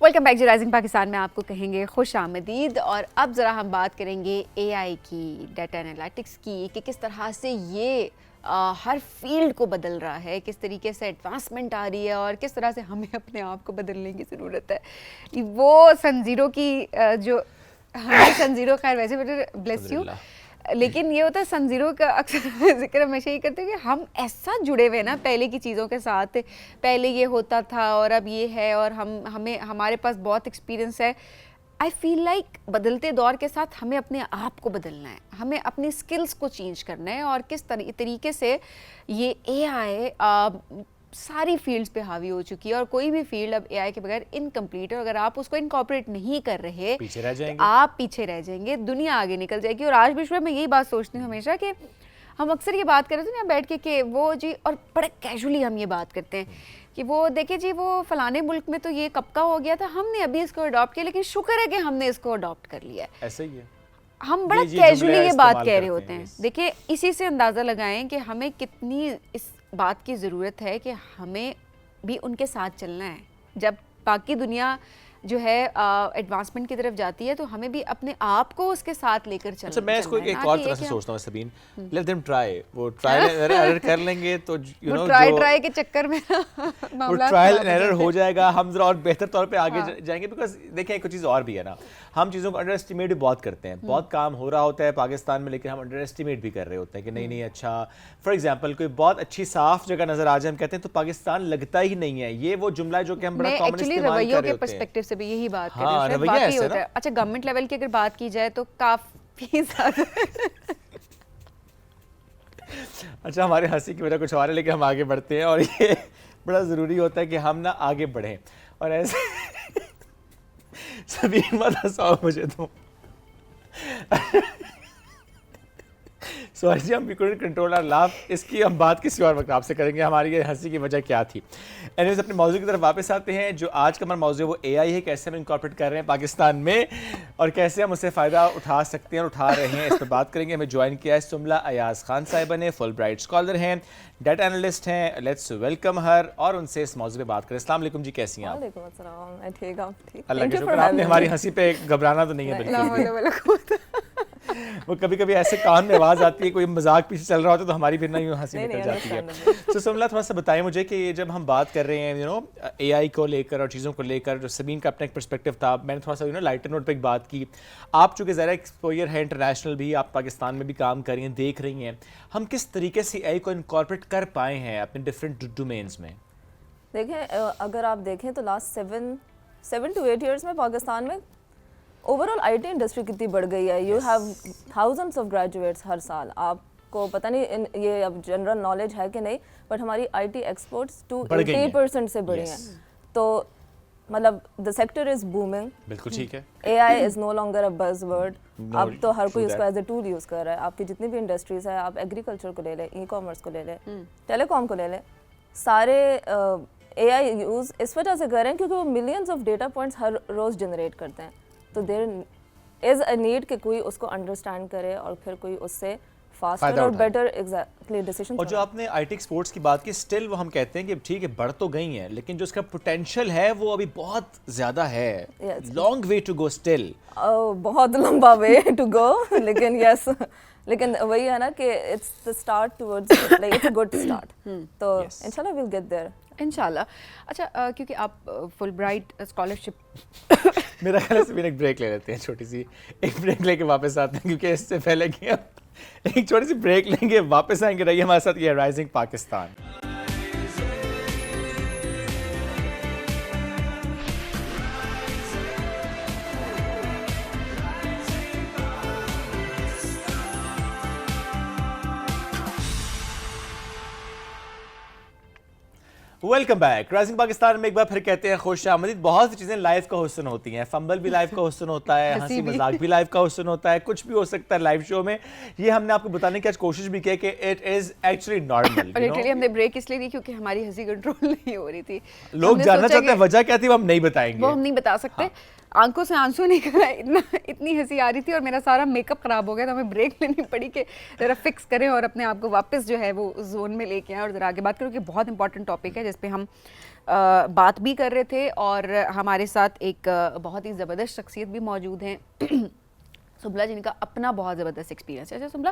Welcome back. Rising Pakistan میں آپ کو کہیں گے خوش آمدید. اور اب ذرا ہم بات کریں گے اے آئی کی, ڈیٹا انالیٹکس کی, کہ کس طرح سے یہ ہر فیلڈ کو بدل رہا ہے, کس طریقے سے ایڈوانسمنٹ آ رہی ہے, اور کس طرح سے ہمیں اپنے آپ کو بدلنے کی ضرورت ہے. وہ سن زیرو کی جو ہمیں سن زیرو, خیر ویسے بلیس یو, لیکن یہ ہوتا ہے سن زیرو کا اکثر ذکر ہمیشہ یہ کرتے ہیں کہ ہم ایسا جڑے ہوئے نا پہلے کی چیزوں کے ساتھ, پہلے یہ ہوتا تھا اور اب یہ ہے, اور ہمارے پاس بہت ایکسپیرینس ہے. آئی فیل لائک بدلتے دور کے ساتھ ہمیں اپنے آپ کو بدلنا ہے, ہمیں اپنی اسکلس کو چینج کرنا ہے, اور کس طریقے سے یہ اے آئی ساری فیلڈز پہ حاوی ہو چکی ہے, اور کوئی بھی فیلڈ اب اے آئی کے بغیر انکمپلیٹ ہے. اور اگر آپ اس کو انکارپوریٹ نہیں کر رہے آپ پیچھے رہ جائیں گے, دنیا آگے نکل جائے گی. اور آج بھی میں یہی بات سوچتی ہوں ہمیشہ کہ ہم اکثر یہ بات کر رہے تھے نا بیٹھ کے کہ وہ جی, اور بڑے کیجولی ہم یہ بات کرتے ہیں کہ وہ دیکھیں جی وہ فلانے ملک میں تو یہ کب کا ہو گیا تھا, ہم نے ابھی اس کو اڈاپٹ کیا, لیکن شکر ہے کہ ہم نے اس کو اڈاپٹ کر لیا ہے. ایسا ہی ہے, ہم بڑا کیجولی یہ بات کہہ رہے ہوتے ہیں. دیکھیں اسی سے اندازہ لگائیں کہ ہمیں کتنی اس بات کی ضرورت ہے کہ ہمیں بھی ان کے ساتھ چلنا ہے. جب باقی دنیا جو ہے ایڈوانسمنٹ کی طرف جاتی ہے تو ہمیں بھی اپنے آپ کو اس کے ساتھ لے کر چلنا ہے. اچھا میں اس کو ایک اور طرح سے سوچتا ہوں سبین, لیٹ دیم ٹرائی, وہ ٹرائل اینڈ ایرر کر لیں گے تو یو نو ٹرائی کے چکر میں وہ ٹرائل اینڈ ایرر ہو جائے گا, ہم ذرا اور بہتر طور پہ آگے جائیں گے. بیکاز دیکھیں ایک چیز اور بھی ہے نا, ہم چیزوں کو انڈر اسٹیمیٹ بھی بہت کرتے ہیں. بہت کام ہو رہا ہوتا ہے پاکستان میں لیکن ہم انڈر اسٹیمیٹ بھی کر رہے ہوتے ہیں کہ نہیں نہیں اچھا. فار ایگزامپل کوئی بہت اچھی صاف جگہ نظر آ جائے, ہم کہتے ہیں تو پاکستان لگتا ہی نہیں ہے. یہ وہ جملہ ہے جو کہ ہم بڑا کامن استعمال کر رہے ہوتے ہیں. رویوں کے پرسپیکٹو سے بھی یہی بات کر رہے ہیں. اچھا گورنمنٹ لیول کی اگر بات کی جائے تو کافی زیادہ اچھا ہمارے ہنسی کی وجہ کچھ اور ہے لیکن ہم آگے بڑھتے ہیں, اور یہ بڑا ضروری ہوتا ہے کہ ہم نا آگے بڑھیں. اور ایسے سبھی مت ہنساؤ مجھے تو, سوری جی ہم we couldn't control our laugh. اس کی ہم بات کسی اور وقت آپ سے کریں گے ہماری یہ ہنسی کی وجہ کیا تھی. اینیویز اپنے موضوع کی طرف واپس آتے ہیں. جو آج کا ہمارا موضوع ہے وہ اے آئی ہے, کیسے ہم انکارپوریٹ کر رہے ہیں پاکستان میں اور کیسے ہم اس سے فائدہ اٹھا سکتے ہیں اور اٹھا رہے ہیں, اس پہ بات کریں گے. ہمیں جوائن کیا ہے سملہ ایاز خان صاحبہ نے, فل برائٹ اسکالر ہیں, ڈیٹا انالسٹ ہیں. لیٹس ویلکم ہر اور ان سے اس موضوع پہ بات کریں. السلام علیکم جی, کیسی ہیں آپ؟ وعلیکم السلام, میں ٹھیک ہوں. اللہ کا شکر, آپ نے ہماری ہنسی پہ گھبرانا تو نہیں ہے بالکل. وہ کبھی کبھی ایسے کان میں آواز آتی ہے, کوئی مذاق پیچھے چل رہا ہوتا ہے تو ہماری پھر نہ یوں ہنسی نکل جاتی ہے. تو سملہ تھوڑا سا بتائیں مجھے کہ جب ہم بات کر رہے ہیں یو نو اے آئی کو لے کر اور چیزوں کو لے کر, جو سبین کا اپنا ایک پرسپیکٹو تھا, میں نے تھوڑا سا یو نو لائٹر نوٹ پہ ایک بات کی. آپ چونکہ ذرا ایکسپوئر ہے انٹرنیشنل بھی, آپ پاکستان میں بھی کام کر رہی ہیں, دیکھ رہی ہیں, ہم کس طریقے سے اے آئی کو انکارپوریٹ کر پائے ہیں اپنے ڈفرینٹ ڈومینز میں؟ دیکھیں اگر آپ دیکھیں تو لاسٹ 7 to 8 years میں پاکستان میں overall I T industry کتنی بڑھ گئی ہے. You have thousands of graduates ہر سال. آپ کو پتہ نہیں یہ اب جنرل نالج ہے کہ نہیں, بٹ ہماری آئی ٹی ایکسپورٹس 80% سے بڑھی ہیں. تو مطلب دا سیکٹر از بومنگ. بالکل ٹھیک ہے. اے آئی از نو لانگر اے بز ورڈ. اب تو ہر کوئی اس کو ایز اے ٹول یوز کر رہا ہے. آپ کی جتنی بھی انڈسٹریز ہیں, آپ ایگریکلچر کو لے لیں, ای کامرس کو لے لیں, ٹیلی کام کو لے لیں, سارے اے آئی یوز اس وجہ سے کر رہے ہیں کیونکہ وہ ملینس آف ڈیٹا پوائنٹس ہر روز جنریٹ کرتے ہیں. تو دیر is a need کہ کوئی اس کو انڈرسٹینڈ کرے اور پھر کوئی اس سے فاسٹر اور بیٹر ایگزیکٹلی ڈیسیژن. اور جو آپ نے آئی ٹیک اسپورٹس کی بات کی اسٹل وہ ہم کہتے ہیں کہ ٹھیک ہے بڑھ تو گئی ہیں لیکن جو اس کا پوٹینشیل ہے وہ ابھی بہت زیادہ ہے. Long way to go still, بہت لمبا وے ٹو گو. لیکن یس لیکن وہی ہے نا کہ it's the start towards like it's a good start. تو انشاءاللہ ویل گیٹ دیئر انشاءاللہ. اچھا کیونکہ آپ فل برائٹ اسکالرشپ, میرا خیال ہے ایک بریک لے لیتے ہیں, چھوٹی سی ایک بریک لے کے واپس آتے ہیں کیونکہ اس سے پہلے کہ ایک چھوٹی سی بریک لیں گے واپس آئیں گے. رہیے ہمارے ساتھ, یہ rising Pakistan. Welcome back. Rising Pakistan میں ایک بار پھر کہتے ہیں خوش آمدید. بہت سی چیزیں لائف کا حسن ہوتی ہیں, فمبل بھی لائف کا حسن ہوتا ہے, ہنسی مذاق بھی لائف کا حسن ہوتا ہے, کچھ بھی ہو سکتا ہے لائیو شو میں. یہ ہم نے آپ کو بتانے کی آج کوشش بھی کی کہ اٹ از ایکچولی نارمل. اور لٹرلی ہم نے بریک اس لیے دی کیونکہ ہماری ہنسی کنٹرول نہیں ہو رہی تھی. لوگ جاننا چاہتے ہیں وجہ کیا تھی, وہ ہم نہیں بتائیں گے, وہ ہم نہیں بتا سکتے. آنکھوں سے آنسو نہیں, اتنی ہنسی آ رہی تھی اور میرا سارا میک اپ خراب ہو گیا, تو ہمیں بریک لینی پڑی کہ ذرا فکس کریں اور اپنے آپ کو واپس جو ہے وہ زون میں لے کے آئیں اور ذرا آگے بات کریں. کہ بہت امپورٹنٹ ٹاپک ہے جس پہ ہم بات بھی کر رہے تھے اور ہمارے ساتھ ایک بہت ہی زبردست شخصیت بھی موجود ہیں, سبلا, جن کا اپنا بہت زبردست ایکسپیرینس ہے. اچھا سبلا,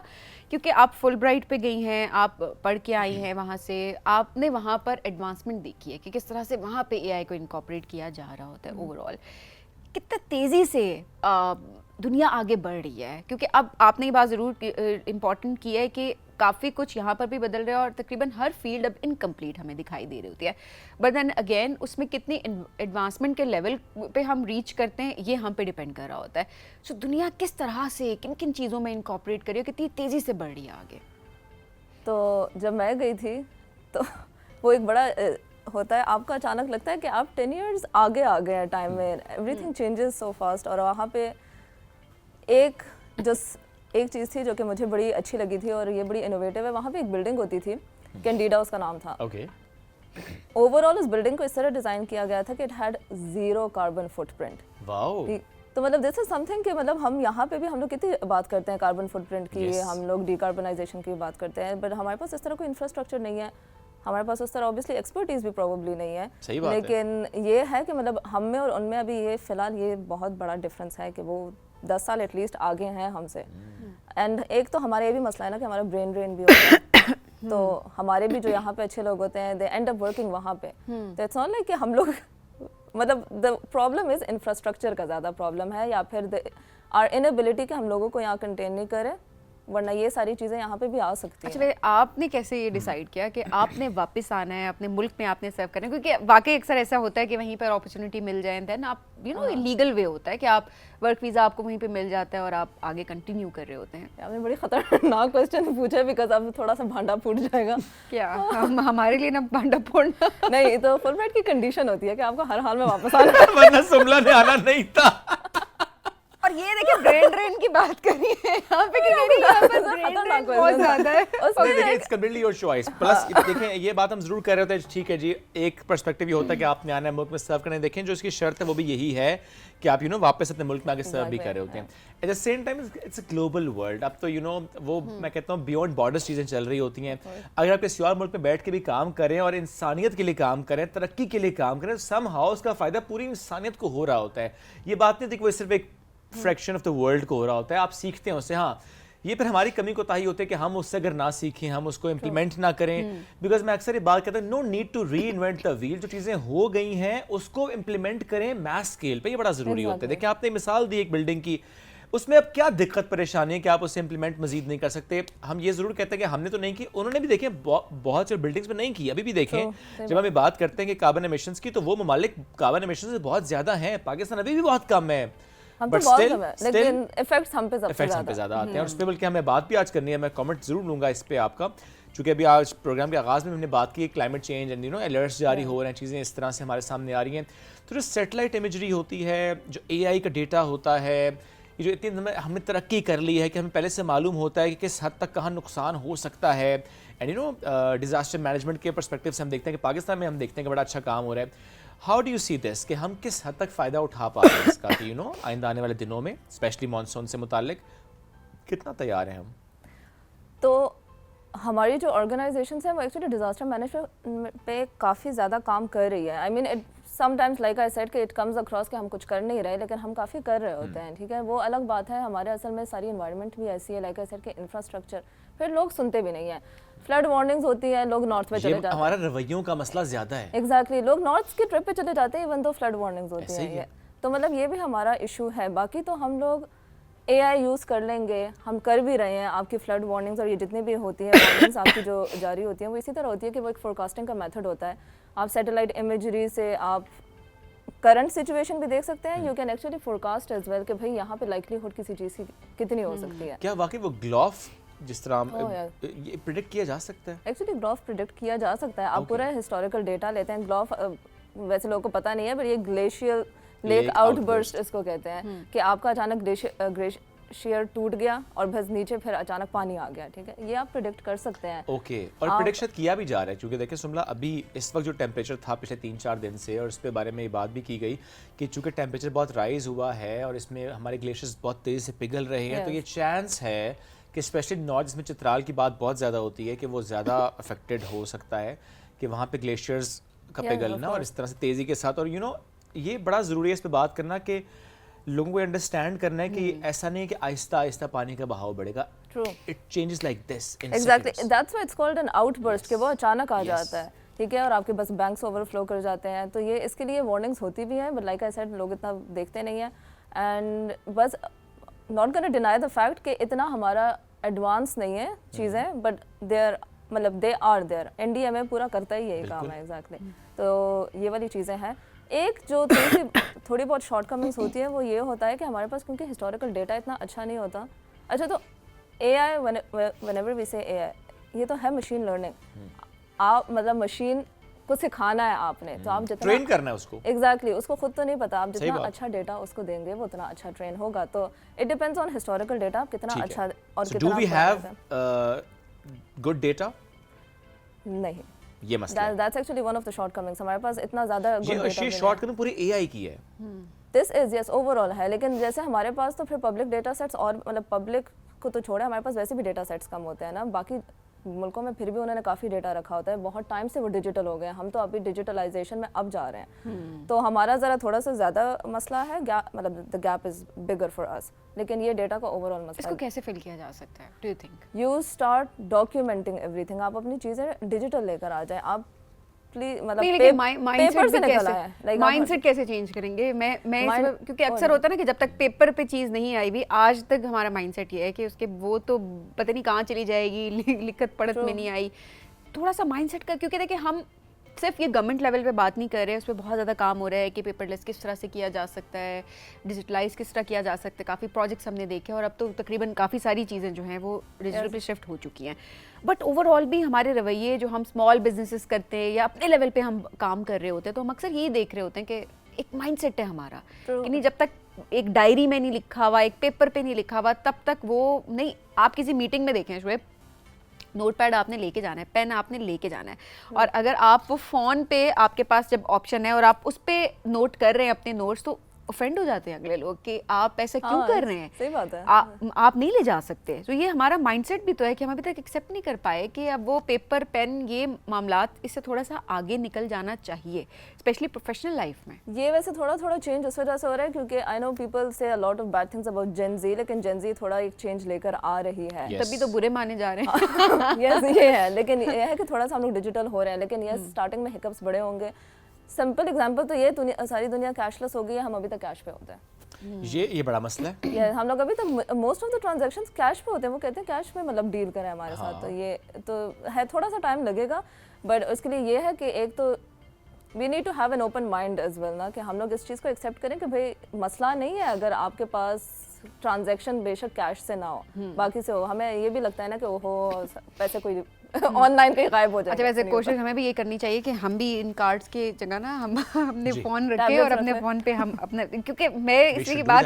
کیونکہ آپ فل برائٹ پہ گئی ہیں, آپ پڑھ کے آئی ہیں وہاں سے, آپ نے وہاں پر ایڈوانسمنٹ دیکھی ہے کہ کس طرح سے وہاں پہ اے آئی کو انکارپوریٹ کیا جا رہا ہوتا ہے. اوور آل کتنا تیزی سے دنیا آگے بڑھ رہی ہے, کیونکہ اب آپ نے یہ بات ضرور امپورٹنٹ کی ہے کہ کافی کچھ یہاں پر بھی بدل رہا ہے اور تقریباً ہر فیلڈ اب انکمپلیٹ ہمیں دکھائی دے رہی ہوتی ہے. بٹ دین اگین اس میں کتنی ایڈوانسمنٹ کے لیول پہ ہم ریچ کرتے ہیں یہ ہم پہ ڈپینڈ کر رہا ہوتا ہے. سو دنیا کس طرح سے کن کن چیزوں میں انکارپوریٹ کر رہی ہے, کتنی تیزی سے بڑھ رہی ہے آگے. تو جب میں گئی تھی تو وہ ایک بڑا ہوتا ہے, آپ کو اچانک لگتا ہے کہ آپ 10 ایئرز آگے آ گئے ہیں ٹائم میں, every thing changes so fast. اور وہاں پہ ایک چیز تھی جو کہ مجھے بڑی اچھی لگی تھی اور یہ بڑی انوویٹیو ہے. وہاں پہ ایک بلڈنگ ہوتی تھی, کینڈیڈا اس کا نام تھا. اوور آل اس بلڈنگ کو اس طرح ڈیزائن کیا گیا تھا کہ it had 0 carbon footprint. تو مطلب دس از سم تھنگ کہ مطلب ہم یہاں پہ بھی ہم لوگ کتنی بات کرتے ہیں کاربن فٹ پرنٹ کی, ہم لوگ ڈی کاربنائزیشن کی بات کرتے ہیں, بٹ ہمارے پاس اس طرح کوئی انفراسٹرکچر نہیں ہے, ہمارے پاس اس طرح اوبیسلی ایکسپرٹیز بھی پروبیبلی نہیں ہے. لیکن یہ ہے کہ مطلب ہم میں اور ان میں ابھی یہ فی الحال یہ بہت بڑا ڈفرینس ہے کہ وہ 10 سال ایٹ لیسٹ آگے ہیں ہم سے. اینڈ ایک تو ہمارا یہ بھی مسئلہ ہے نا کہ ہمارا برین ڈرین بھی ہوتا ہے, تو ہمارے بھی جو یہاں پہ اچھے لوگ ہوتے ہیں دے اینڈ اپ ورکنگ وہاں پہ. تو اٹس ناٹ لائک کہ ہم لوگ مطلب دا پرابلم از انفراسٹرکچر کا زیادہ پرابلم ہے یا پھر آر انیبلٹی کہ ہم لوگوں کو یہاں کنٹین نہیں کرے, ورنہ یہ ساری چیزیں یہاں پہ بھی آ سکتی ہیں. اچھا آپ نے کیسے یہ ڈیسائیڈ کیا کہ آپ نے واپس آنا ہے اپنے ملک میں, آپ نے سرو کرنا ہے, کیونکہ واقعی اکثر ایسا ہوتا ہے کہ وہیں پر اپرچونیٹی مل جائے دین آپ لیگل وے ہوتا ہے کہ آپ ورک ویزا آپ کو وہیں پہ مل جاتا ہے اور آپ آگے کنٹینیو کر رہے ہوتے ہیں. آپ نے بڑی خطرناک کوسچن پوچھا ہے بیکاز اب تھوڑا سا بھانڈا پھوٹ جائے گا. کیا ہمارے لیے نا بھانڈا پھوڑنا نہیں, تو فل برائٹ کی کنڈیشن ہوتی ہے کہ آپ کو ہر حال میں واپس آنا ہے, ورنہ سبلا نے آنا نہیں تھا. اور یہ دیکھیں برین ڈرین کی بات کر رہی ہے یہاں پہ کہ بہت زیادہ ہے. دیکھیں it's completely your choice. Plus دیکھیں یہ بات ہم ضرور کر رہے ہوتے ہیں, ٹھیک ہے جی ایک پرسپیکٹیو یہ ہوتا ہے کہ آپ نے آنا ہے ملک میں سرو کرنے. دیکھیں جو اس کی شرط ہے وہ بھی یہی ہے کہ آپ واپس اپنے ملک میں آگے سرو بھی کر رہے ہوتے ہیں. At the same time it's a global world. اب تو وہ میں کہتا ہوں بیونڈ بارڈرز چیزیں چل رہی ہوتی ہیں. اگر آپ کسی اور ملک میں بیٹھ کے بھی کام کریں اور انسانیت کے لیے کام کریں, ترقی کے لیے کام کریں, سم ہاؤ اس کا فائدہ پوری انسانیت کو ہو رہا ہوتا ہے. یہ بات نہیں تھی کہ وہ صرف ایک فریکشن آف دا ورلڈ کو ہو رہا ہوتا ہے, آپ سیکھتے ہیں اس سے. ہاں یہ پھر ہماری کمی کوتاہی ہوتی ہے کہ ہم اس سے اگر نہ سیکھیں, ہم اس کو امپلیمنٹ نہ کریں. بیکاز میں اکثر یہ بات کہتا ہوں no need to reinvent the wheel. جو چیزیں ہو گئی ہیں اس کو امپلیمنٹ کریں میس اسکیل پہ, یہ بڑا ضروری ہوتا ہے. دیکھیں آپ نے مثال دی ایک بلڈنگ کی, اس میں اب کیا دقت پریشانی ہے کہ آپ اسے امپلیمنٹ مزید نہیں کر سکتے. ہم یہ ضرور کہتے ہیں کہ ہم نے تو نہیں کی, انہوں نے بھی دیکھیں بہت سے بلڈنگز میں نہیں کی. ابھی بھی دیکھیں جب ہم بات کرتے ہیں کہ کاربن ایمیشنز کی, تو وہ ممالک کاربن ایمیشنز سے بہت زیادہ ہیں, پاکستان ابھی بھی بہت کم ہے, بٹ لیکن ایفیکٹس ہم پہ زیادہ آتے ہیں. اور اس پہ بلکہ ہمیں بات بھی آج کرنی ہے, میں کامنٹ ضرور لوں گا اس پہ آپ کا, چونکہ ابھی آج پروگرام کے آغاز میں ہم نے بات کی کلائمیٹ چینج اینڈ الرٹس جاری ہو رہے ہیں, چیزیں اس طرح سے ہمارے سامنے آ رہی ہیں. تو جو سیٹلائٹ امیجری ہوتی ہے, جو اے آئی کا ڈیٹا ہوتا ہے, یہ جو اتنی ہم نے ترقی کر لی ہے کہ ہمیں پہلے سے معلوم ہوتا ہے کہ کس حد تک کہاں نقصان ہو سکتا ہے. اینڈ ڈیزاسٹر مینجمنٹ کے پرسپیکٹیو سے ہم دیکھتے ہیں کہ پاکستان میں ہم دیکھتے ہیں کہ بڑا اچھا کام ہو رہا ہے. How do you see this کہ ہم کس حد تک فائدہ اٹھا پا رہے ہیں اس کا کہ یو نو آئندہ آنے والے دنوں میں اسپیشلی مانسون سے متعلق کتنا تیار ہیں ہم؟ تو ہماری جو آرگنائزیشنس ہیں وہ ایکچولی ڈیزاسٹر مینجمنٹ پہ کافی زیادہ کام کر رہی ہے. I mean sometimes like I said کہ اٹ کمز اکراس کہ ہم کچھ کر نہیں رہے لیکن ہم کافی کر رہے ہوتے ہیں, ٹھیک ہے. وہ الگ بات ہے, ہمارے اصل میں ساری انوائرمنٹ بھی ایسی ہے لائک آئی سیڈ کہ انفراسٹرکچر, پھر لوگ سنتے بھی نہیں ہیں. فلڈ وارننگز ہوتی ہیں, لوگ نارتھ پہ چلے جاتے ہیں. ہمارا رویوں کا مسئلہ زیادہ ہے. ایگزیکٹلی, لوگ نارتھ کی ٹرپ پہ چلے جاتے ہیں ایون دو فلڈ وارننگز ہوتی ہیں. تو مطلب یہ بھی ہمارا ایشو ہے. باقی تو ہم لوگ اے آئی یوز کر لیں گے, ہم کر بھی رہے ہیں. آپ کی فلڈ وارننگز اور یہ جتنی بھی ہوتی ہیں وارننگز آپ کی جو جاری ہوتی ہیں وہ اسی طرح ہوتی ہے کہ وہ ایک فورکاسٹنگ کا میتھڈ ہوتا ہے. آپ سیٹلائٹ امیجری سے آپ کرنٹ سچویشن بھی دیکھ سکتے ہیں. You can actually forecast as well کہ بھائی یہاں پہ لائکلیہڈ کسی چیز کی کتنی ہو سکتی ہے. کیا واقعی وہ گلوف جس طرح پریڈکٹ کیا جا سکتا ہے؟ ایکچولی گلوف پریڈکٹ کیا جا سکتا ہے. آپ پورا ہسٹوریکل ڈیٹا لیتے ہیں. گلوف ویسے لوگوں کو پتہ نہیں ہے پر یہ گلیشیل لیک آؤٹ برسٹ اس کو کہتے ہیں کہ آپ کا اچانک گلیشیئر ٹوٹ گیا اور بس نیچے پھر اچانک پانی آ گیا, ٹھیک ہے. یہ آپ پریڈکٹ کر سکتے ہیں. اوکے, اور پریڈکشن کیا بھی جا رہا ہے کیونکہ دیکھیں سملا ابھی اس وقت جو ٹیمپریچر تھا پچھلے 3-4 دن سے, اور اس پہ بارے میں یہ بات بھی کی گئی کہ چونکہ ٹیمپریچر بہت رائز ہوا ہے اور اس میں ہمارے گلیشیئرز بہت تیزی سے پگھل رہے ہیں, تو یہ چانس ہے کہ اسپیشلی نارتھ جس میں چترال کی بات بہت زیادہ ہوتی ہے کہ وہ زیادہ افیکٹڈ ہو سکتا ہے کہ وہاں پہ گلیشیئرز کا پگھلنا اور اس طرح سے تیزی کے ساتھ. اور یو نو یہ بڑا ضروری ہے اس پہ بات کرنا کہ لوگوں کو انڈرسٹینڈ کرنا ہے کہ ایسا نہیں کہ آہستہ آہستہ پانی کا بہاؤ بڑھے گا. It changes like this exactly, that's why it's called an outburst کہ وہ اچانک آ جاتا ہے, ٹھیک ہے. اور آپ کے بس بینکس اوور فلو کر جاتے ہیں. تو یہ اس کے لیے وارننگس ہوتی بھی ہیں بٹ لائک آئی سیڈ لوگ اتنا دیکھتے نہیں ہیں. اینڈ بس not gonna deny the fact کہ اتنا ہمارا ایڈوانس نہیں ہے چیزیں, بٹ دیر مطلب they are there. N D M A پورا کرتا ہی یہی کام ہے. ایگزیکٹلی, تو یہ والی چیزیں ہیں. ایک جو تھوڑی بہت شارٹ کمنگس ہوتی ہے وہ یہ ہوتا ہے کہ ہمارے پاس کیونکہ ہسٹوریکل ڈیٹا اتنا اچھا نہیں ہوتا. اچھا, تو اے آئی whenever we say اے آئی, یہ تو ہے مشین لرننگ. آپ مطلب مشین کو سکھانا ہے آپ نے, تو آپ جتنا ٹرین کرنا ہے اس کو. ایگزیکٹلی, اس کو خود تو نہیں پتا. آپ جتنا اچھا ڈیٹا اس کو دیں گے وہ اتنا اچھا ٹرین ہوگا. تو it depends on historical data آپ کتنا اچھا اور کتنا. Do we have good data? نہیں, یہ مسئلہ ہے. That's actually one of the shortcomings. ہمارے پاس اتنا زیادہ یہ شارٹ کمنگ پوری اے آئی کی ہے. دس از یس اوور آل ہے. لیکن جیسے ہمارے پاس تو پھر پبلک ڈیٹا سیٹس, اور مطلب پبلک کو تو چھوڑے, ہمارے پاس ویسے بھی ڈیٹا سیٹس کم ہوتے ہیں نا. باقی ملکوں میں پھر بھی انہوں نے کافی ڈیٹا رکھا ہوتا ہے. بہت ٹائم سے وہ ڈیجیٹل ہو گئے. ہم تو ابھی ڈیجیٹلائزیشن میں اب جا رہے ہیں. تو ہمارا ذرا تھوڑا سا زیادہ مسئلہ ہے, مطلب the gap is bigger for اس. لیکن یہ ڈیٹا کا اوور آل مسئلہ. اس کو کیسے فل کیا جا سکتا ہے do you think? You start documenting everything. آپ اپنی چیزیں ڈیجیٹل لے کر آ جائیں. آپ مائنڈ سیٹ کیسے چینج کریں گے؟ میں کیونکہ اکثر ہوتا ہے نا کہ جب تک پیپر پہ چیز نہیں آئی بھی, آج تک ہمارا مائنڈ سیٹ یہ ہے کہ اس کے وہ تو پتہ نہیں کہاں چلی جائے گی, لکھت پڑھت میں نہیں آئی. تھوڑا سا مائنڈ سیٹ کا, کیونکہ دیکھیں ہم صرف یہ گورنمنٹ لیول پہ بات نہیں کر رہے, اس پہ بہت زیادہ کام ہو رہا ہے کہ پیپر لیس کس طرح سے کیا جا سکتا ہے, ڈیجیٹلائز کس طرح کیا جا سکتا ہے. کافی پروجیکٹس ہم نے دیکھے اور اب تو تقریباً کافی ساری چیزیں جو ہیں وہ ڈیجیٹل پہ شفٹ ہو چکی ہیں. بٹ اوور آل بھی ہمارے رویے جو ہم اسمال بزنسز کرتے ہیں یا اپنے لیول پہ ہم کام کر رہے ہوتے ہیں, تو ہم اکثر یہی دیکھ رہے ہوتے ہیں کہ ایک مائنڈ سیٹ ہے ہمارا کہ نہیں, جب تک ایک ڈائری میں نہیں لکھا ہوا, ایک پیپر پہ نہیں لکھا ہوا, تب تک وہ نہیں. آپ کسی میٹنگ میں دیکھیں شعیب, نوٹ پیڈ آپ نے لے کے جانا ہے, پین آپ نے لے کے جانا ہے, اور اگر آپ وہ فون پہ آپ کے پاس جب آپشن ہے اور آپ اس پہ نوٹ کر رہے ہیں اپنے نوٹس, تو افینڈ ہو جاتے ہیں اگلے لوگ کہ آپ ایسا کیوں کر رہے ہیں. صحیح بات ہے, آپ نہیں لے جا سکتے. تو یہ ہمارا مائنڈ سیٹ بھی تو ہے کہ ہم ابھی تک ایکسیپٹ نہیں کر پائے کہ اب وہ پیپر پین یہ معاملات اس سے تھوڑا سا آگے نکل جانا چاہیے, اسپیشلی پروفیشنل لائف میں. یہ ویسے تھوڑا چینج اس وجہ سے ہو رہا ہے کیونکہ آئی know people say lot of bad things about Gen Z, لیکن جین زی تھوڑا ایک چینج لے کر آ رہی ہے. تبھی تو برے مانے جا رہے ہیں. یس, یہ ہے. لیکن یہ ہے کہ تھوڑا سا ہم لوگ ڈیجیٹل ہو رہے ہیں. لیکن یس, اسٹارٹنگ میں ہکپس بڑے ہوں گے. سمپل ایگزامپل تو یہ ساری دنیا کیش لیس ہو گئی ہے, ہم ابھی تک کیش پہ ہوتے ہیں. یہ بڑا مسئلہ ہے. ہم لوگ ابھی تک most of the transactions cash پہ ہوتے ہیں. وہ کہتے ہیں کیش میں مطلب ڈیل کریں ہمارے ساتھ. تو یہ تو ہے, تھوڑا سا ٹائم لگے گا, بٹ اس کے لیے یہ ہے کہ ایک تو we need to have an open mind as well نا, کہ ہم لوگ اس چیز کو ایکسیپٹ کریں کہ بھائی مسئلہ نہیں ہے اگر آپ کے پاس ٹرانزیکشن بے شک کیش سے نہ ہو, باقی سے ہو. ہمیں یہ بھی لگتا ہے نا کہ اوہو پیسے کوئی آن لائن کہیں غائب ہو جائے. اچھا, ویسے کوشش ہمیں بھی یہ کرنی چاہیے کہ ہم بھی ان کارڈز کی جگہ نا ہم اپنے فون رکھیں اور اپنے فون پہ ہم اپنا, کیونکہ میں اسی کی بات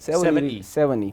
7E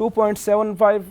2.75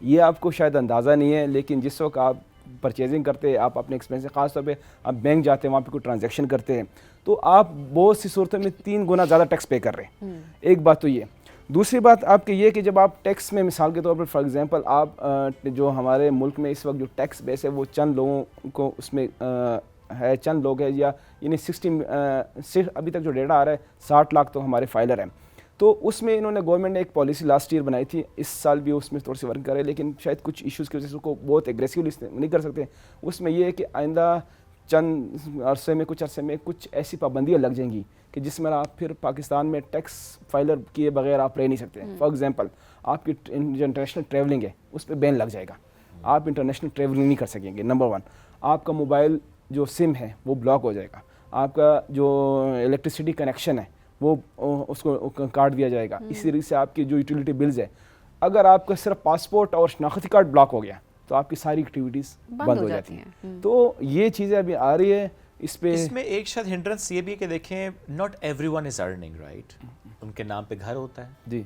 یہ آپ کو شاید اندازہ نہیں ہے، لیکن جس وقت آپ پرچیزنگ کرتے ہیں، آپ اپنے ایکسپینس خاص طور پہ آپ بینک جاتے ہیں، وہاں پہ کوئی ٹرانزیکشن کرتے ہیں، تو آپ بہت سی صورتوں میں 3 گنا زیادہ ٹیکس پے کر رہے ہیں. ایک بات تو یہ. دوسری بات آپ کی یہ کہ جب آپ ٹیکس میں مثال کے طور پر فار ایگزامپل آپ جو ہمارے ملک میں اس وقت جو ٹیکس بیس ہے وہ چند لوگوں کو اس میں ہے، چند لوگ ہیں، یا یعنی 60 ابھی تک جو ڈیٹا آ رہا ہے 60 لاکھ تو ہمارے فائلر ہیں. تو اس میں انہوں نے گورنمنٹ نے ایک پالیسی لاسٹ ایئر بنائی تھی، اس سال بھی اس میں تھوڑی سی ورک کر رہے ہیں، لیکن شاید کچھ ایشوز کی وجہ سے اس کو بہت ایگریسولی نہیں کر سکتے. اس میں یہ ہے کہ آئندہ چند عرصے میں کچھ ایسی پابندیاں لگ جائیں گی کہ جس میں آپ پھر پاکستان میں ٹیکس فائلر کیے بغیر آپ رہ نہیں سکتے. فار ایگزامپل آپ کی جو انٹرنیشنل ٹریولنگ ہے اس پہ بین لگ جائے گا، آپ انٹرنیشنل ٹریولنگ نہیں کر سکیں گے. نمبر 1 آپ کا موبائل جو سم ہے وہ بلاک ہو جائے گا، آپ کا جو الیکٹریسٹی کنیکشن ہے وہ اس کو کاٹ دیا جائے گا. اسی طریقے سے آپ کی جو یوٹیلیٹی بلز ہے، اگر آپ کا صرف پاسپورٹ اور شناختی کارڈ بلاک ہو گیا تو آپ کی ساری ایکٹیویٹیز بند ہو جاتی ہیں. تو یہ چیزیں ابھی آ رہی ہے. اس میں ایک شاید ہنڈرنس یہ بھی کہ دیکھیں not everyone is earning right. ان کے نام پہ گھر ہوتا ہے، جی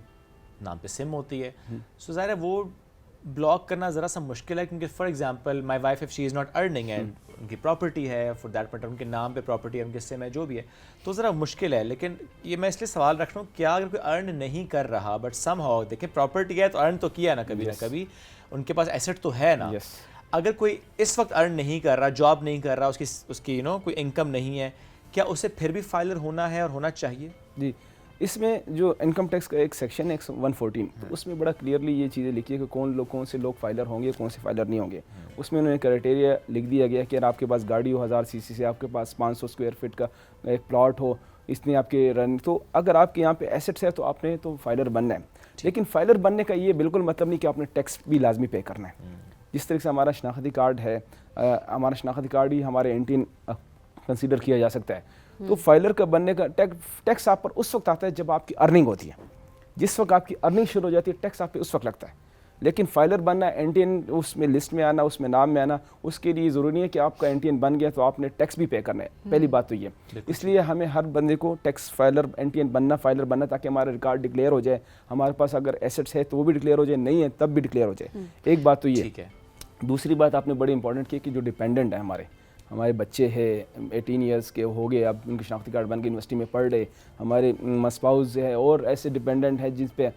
نام پہ سم ہوتی ہے، سو ظاہر ہے وہ بلاک کرنا ذرا سا مشکل ہے، کیونکہ for example my wife if she is not earning and ان کی پراپرٹی ہے، فار دیٹ میٹر ان کے نام پہ پراپرٹی ہے، ان کے سم ہے، جو بھی ہے، تو ذرا مشکل ہے. لیکن یہ میں اس لیے سوال رکھ رہا ہوں، کیا اگر کوئی ارن نہیں کر رہا بٹ سم ہاؤ دیکھیں پراپرٹی ہے تو ارن تو کیا نا کبھی نہ کبھی، ان کے پاس ایسٹ تو ہے نا. اگر کوئی اس وقت ارن نہیں کر رہا، جاب نہیں کر رہا، اس کی کوئی انکم نہیں ہے، کیا اسے پھر بھی فائلر ہونا ہے اور ہونا چاہیے؟ جی اس میں جو انکم ٹیکس کا ایک سیکشن ہے 114، تو اس میں بڑا کلیئرلی یہ چیزیں لکھی ہے کہ کون سے لوگ فائلر ہوں گے، کون سے فائلر نہیں ہوں گے. اس میں انہوں نے کرائٹیریا لکھ دیا گیا کہ اگر آپ کے پاس گاڑی ہو 1000 cc سے، آپ کے پاس 500 اسکوائر فٹ کا ایک پلاٹ ہو، اس نے آپ کے رن، تو اگر آپ کے یہاں پہ ایسٹس ہے تو آپ نے تو فائلر بننا ہے. لیکن فائلر بننے کا یہ بالکل مطلب نہیں کہ آپ نے ٹیکس بھی لازمی پے کرنا ہے. جس طرح سے ہمارا شناختی کارڈ ہے، ہمارا شناختی کارڈ ہی ہمارے اینٹین کنسیڈر کیا جا سکتا ہے. تو فائلر کا بننے کا ٹیکس آپ پر اس وقت آتا ہے جب آپ کی ارننگ ہوتی ہے. جس وقت آپ کی ارننگ شروع ہو جاتی ہے ٹیکس آپ پہ اس وقت لگتا ہے. لیکن فائلر بننا، اینٹین اس میں لسٹ میں آنا، اس میں نام میں آنا، اس کے لیے ضروری نہیں ہے کہ آپ کا اینٹین بن گیا تو آپ نے ٹیکس بھی پے کرنا ہے. پہلی بات تو یہ. اس لیے ہمیں ہر بندے کو ٹیکس فائلر اینٹین بننا، فائلر بننا، تاکہ ہمارا ریکارڈ ڈکلیئر ہو جائے. ہمارے پاس اگر ایسٹس ہے تو وہ بھی ڈکلیئر ہو جائے، نہیں ہے تب بھی ڈکلیئر ہو جائے. ایک بات تو یہ. ٹھیک ہے. دوسری بات آپ نے بڑی امپورٹنٹ کی کہ جو ڈیپینڈنٹ ہیں ہمارے بچے ہیں 18 ایئرس کے ہو گئے، اب ان کے شناختی کارڈ بن کے یونیورسٹی میں پڑھ رہے، ہمارے اسپاؤز ہے اور ایسے ڈیپینڈنٹ ہیں جس پہ،